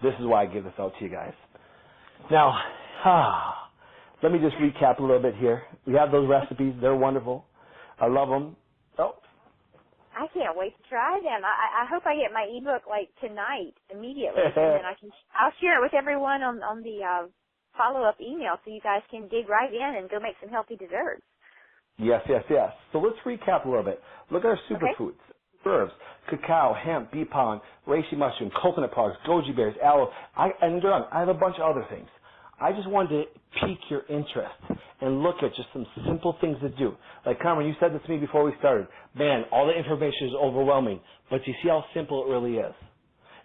This is why I give this out to you guys. Now, let me just recap a little bit here. We have those recipes. They're wonderful. I love them. Oh. I can't wait to try them. I hope I get my ebook like tonight immediately, and then I'll share it with everyone on the follow-up email so you guys can dig right in and go make some healthy desserts. Yes. So let's recap a little bit. Look at our superfoods. Herbs, cacao, hemp, bee pollen, reishi mushroom, coconut products, goji berries, aloe, and I have a bunch of other things. I just wanted to pique your interest and look at just some simple things to do. Like, Carmen, you said this to me before we started. Man, all the information is overwhelming, but you see how simple it really is.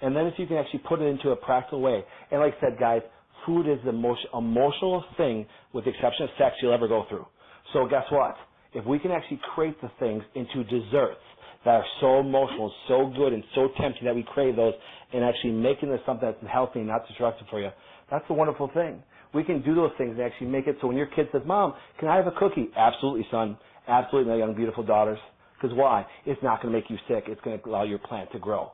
And then if you can actually put it into a practical way. And like I said, guys, food is the most emotional thing, with the exception of sex, you'll ever go through. So guess what? If we can actually create the things into desserts that are so emotional, so good, and so tempting that we crave those, and actually making this something that's healthy and not destructive for you, that's a wonderful thing. We can do those things and actually make it so when your kid says, Mom, can I have a cookie? Absolutely, son. Absolutely, my young, beautiful daughters. Because why? It's not going to make you sick. It's going to allow your plant to grow.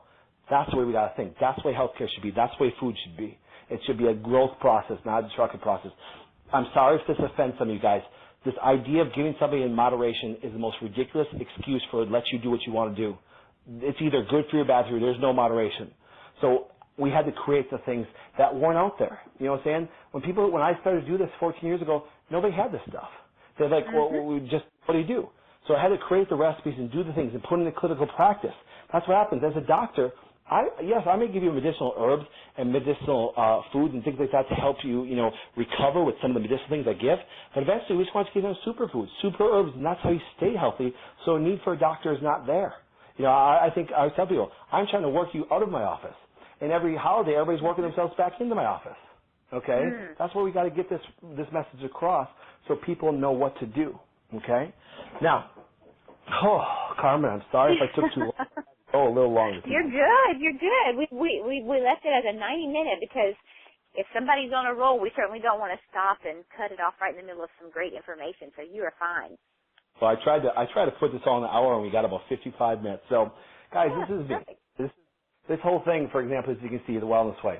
That's the way we got to think. That's the way healthcare should be. That's the way food should be. It should be a growth process, not a destructive process. I'm sorry if this offends some of you guys. This idea of giving somebody in moderation is the most ridiculous excuse for let you do what you want to do. It's either good for you or bad for you. There's no moderation. So we had to create the things that weren't out there. You know what I'm saying? When I started to do this 14 years ago, nobody had this stuff. They're like, well, what do you do? So I had to create the recipes and do the things and put into clinical practice. That's what happens. As a doctor, yes, I may give you medicinal herbs and medicinal foods and things like that to help you, recover with some of the medicinal things I give. But eventually, we just want to give them superfoods, super herbs, and that's how you stay healthy. So a need for a doctor is not there. I tell people, I'm trying to work you out of my office. And every holiday, everybody's working themselves back into my office. Okay? That's where we got to get this message across so people know what to do. Okay? Now, Carmen, I'm sorry if I took too long. A little longer. You're good. You're good. We left it as a 90-minute because if somebody's on a roll, we certainly don't want to stop and cut it off right in the middle of some great information. So you are fine. Well, I tried to put this all in an hour, and we got about 55 minutes. So, guys, this is big. This whole thing, for example, as you can see, the Wellness Way.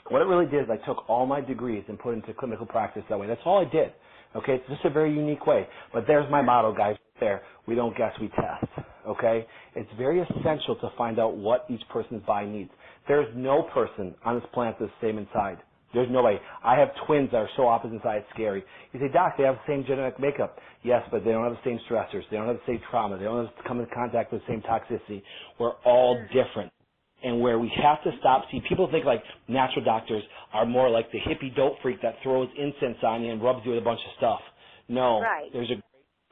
What it really did is I took all my degrees and put into clinical practice that way. That's all I did. Okay, it's just a very unique way. But there's my motto, guys, there. We don't guess, we test. Okay? It's very essential to find out what each person's body needs. There's no person on this planet that's the same inside. There's no way. I have twins that are so opposite inside, it's scary. You say, Doc, they have the same genetic makeup. Yes, but they don't have the same stressors. They don't have the same trauma. They don't have to come in contact with the same toxicity. We're all different. And where we have to stop, see, people think like natural doctors are more like the hippie dope freak that throws incense on you and rubs you with a bunch of stuff. No, there's a great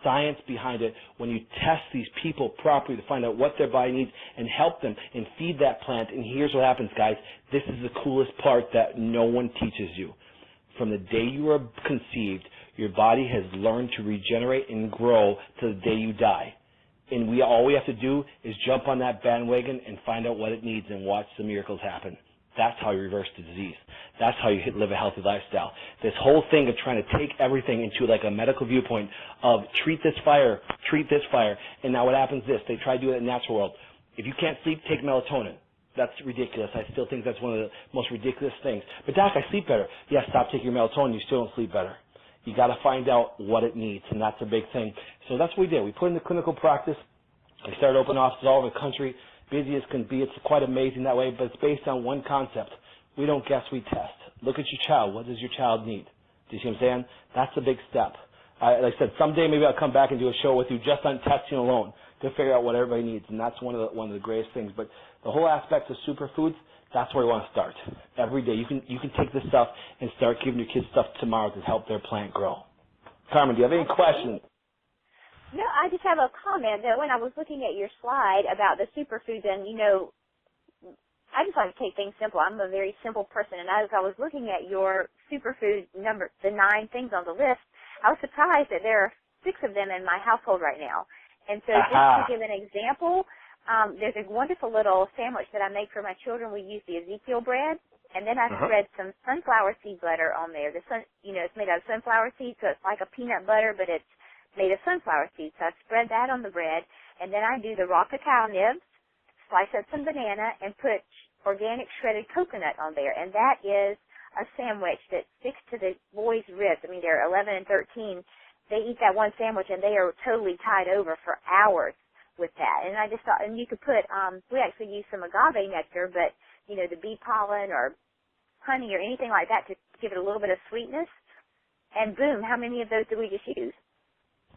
science behind it when you test these people properly to find out what their body needs and help them and feed that plant. And here's what happens, guys. This is the coolest part that no one teaches you. From the day you are conceived, your body has learned to regenerate and grow to the day you die. And all we have to do is jump on that bandwagon and find out what it needs and watch the miracles happen. That's how you reverse the disease. That's how you live a healthy lifestyle. This whole thing of trying to take everything into like a medical viewpoint of treat this fire, and now what happens is this. They try to do it in the natural world. If you can't sleep, take melatonin. That's ridiculous. I still think that's one of the most ridiculous things. But Doc, I sleep better. Yes, stop taking your melatonin. You still don't sleep better. You got to find out what it needs, and that's a big thing. So that's what we did. We put into clinical practice. We started opening offices all over the country, busy as can be. It's quite amazing that way, but it's based on one concept. We don't guess, we test. Look at your child. What does your child need? Do you see what I'm saying? That's a big step. Like I said, someday maybe I'll come back and do a show with you just on testing alone to figure out what everybody needs, and that's one of the greatest things. But the whole aspect of superfoods, that's where we want to start. Every day, you can take this stuff and start giving your kids stuff tomorrow to help their plant grow. Carmen, do you have any questions? No, I just have a comment that when I was looking at your slide about the superfoods, and I just like to take things simple. I'm a very simple person, and as I was looking at your superfood number, the 9 things on the list, I was surprised that there are 6 of them in my household right now. And so just to give an example, there's a wonderful little sandwich that I make for my children. We use the Ezekiel bread, and then I spread some sunflower seed butter on there. It's made out of sunflower seeds, so it's like a peanut butter, but it's made of sunflower seeds. So I spread that on the bread, and then I do the raw cacao nibs, slice up some banana, and put organic shredded coconut on there. And that is a sandwich that sticks to the boys' ribs. I mean, they're 11 and 13. They eat that one sandwich, and they are totally tied over for hours with that. And I just thought, and you could put, we actually use some agave nectar, but, the bee pollen or honey or anything like that to give it a little bit of sweetness. And boom, how many of those do we just use?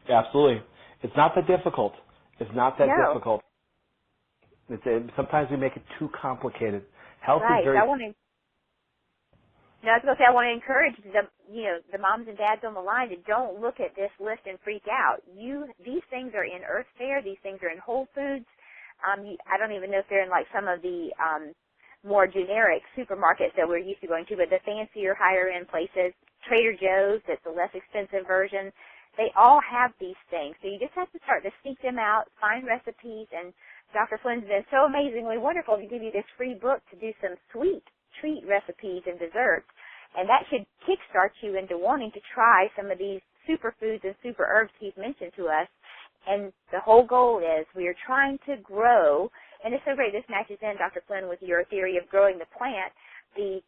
Absolutely. It's not that difficult. It's not that difficult. Sometimes we make it too complicated. Health is very... I was going to say, I want to encourage the moms and dads on the line to don't look at this list and freak out. These things are in Earth Fare. These things are in Whole Foods. I don't even know if they're in like some of the more generic supermarkets that we're used to going to, but the fancier, higher-end places, Trader Joe's, that's the less expensive version, they all have these things. So you just have to start to seek them out, find recipes, and Dr. Flynn's been so amazingly wonderful to give you this free book to do some sweet treat recipes and desserts, and that should kickstart you into wanting to try some of these superfoods and super herbs he's mentioned to us. And the whole goal is we are trying to grow, and it's so great this matches in, Dr. Flynn, with your theory of growing the plant. The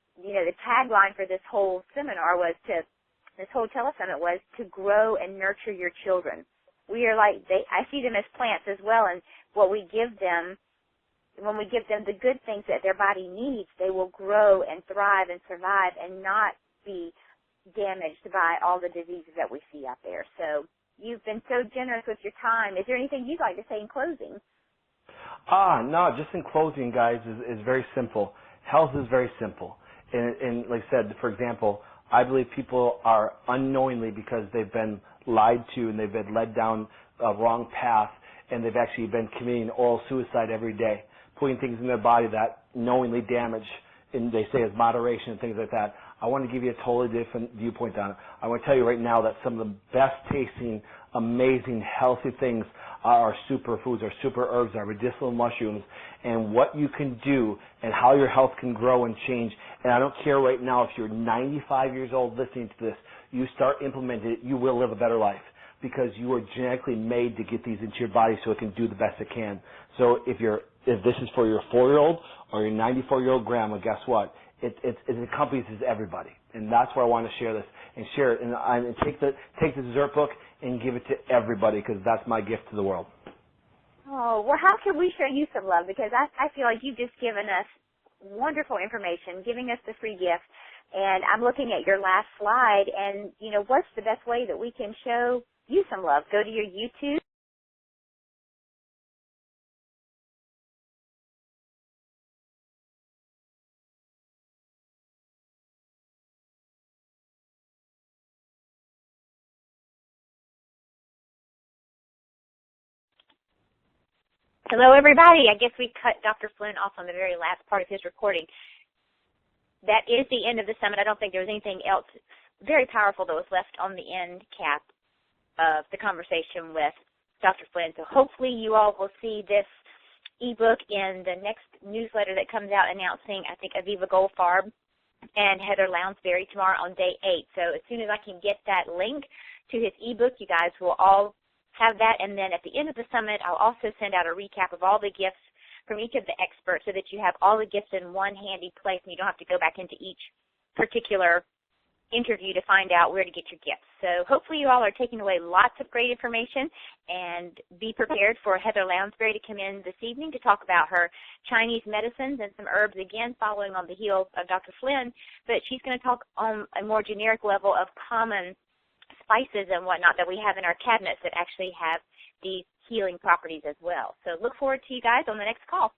tagline for this whole seminar was this whole telesummit was to grow and nurture your children. We are I see them as plants as well, and what we give them, when we give them the good things that their body needs, they will grow and thrive and survive and not be damaged by all the diseases that we see out there. So you've been so generous with your time. Is there anything you'd like to say in closing? No, just in closing, guys, is very simple. Health is very simple. And like I said, for example, I believe people are unknowingly, because they've been lied to and they've been led down a wrong path, and they've actually been committing oral suicide every day, putting things in their body that knowingly damage, and they say is moderation and things like that. I want to give you a totally different viewpoint on it. I want to tell you right now that some of the best tasting, amazing, healthy things are our superfoods, our super herbs, our medicinal mushrooms, and what you can do and how your health can grow and change. And I don't care right now if you're 95 years old listening to this, you start implementing it, you will live a better life, because you are genetically made to get these into your body so it can do the best it can. So if this is for your 4-year-old or your 94-year-old grandma, guess what? It encompasses everybody, and that's why I want to share this and share it, and take the dessert book and give it to everybody, because that's my gift to the world. Oh, well, how can we show you some love? Because I feel like you've just given us wonderful information, giving us the free gift, and I'm looking at your last slide, and, you know, what's the best way that we can show you some love? Go to your YouTube. Hello, everybody. I guess we cut Dr. Flynn off on the very last part of his recording. That is the end of the summit. I don't think there was anything else very powerful that was left on the end cap of the conversation with Dr. Flynn. So hopefully you all will see this ebook in the next newsletter that comes out announcing, I think, Aviva Goldfarb and Heather Lounsbury tomorrow on day 8. So as soon as I can get that link to his ebook, you guys will all have that. And then at the end of the summit, I'll also send out a recap of all the gifts from each of the experts so that you have all the gifts in one handy place and you don't have to go back into each particular interview to find out where to get your gifts. So hopefully you all are taking away lots of great information, and be prepared for Heather Lounsbury to come in this evening to talk about her Chinese medicines and some herbs, again following on the heels of Dr. Flynn, but she's going to talk on a more generic level of common spices and whatnot that we have in our cabinets that actually have these healing properties as well. So look forward to you guys on the next call.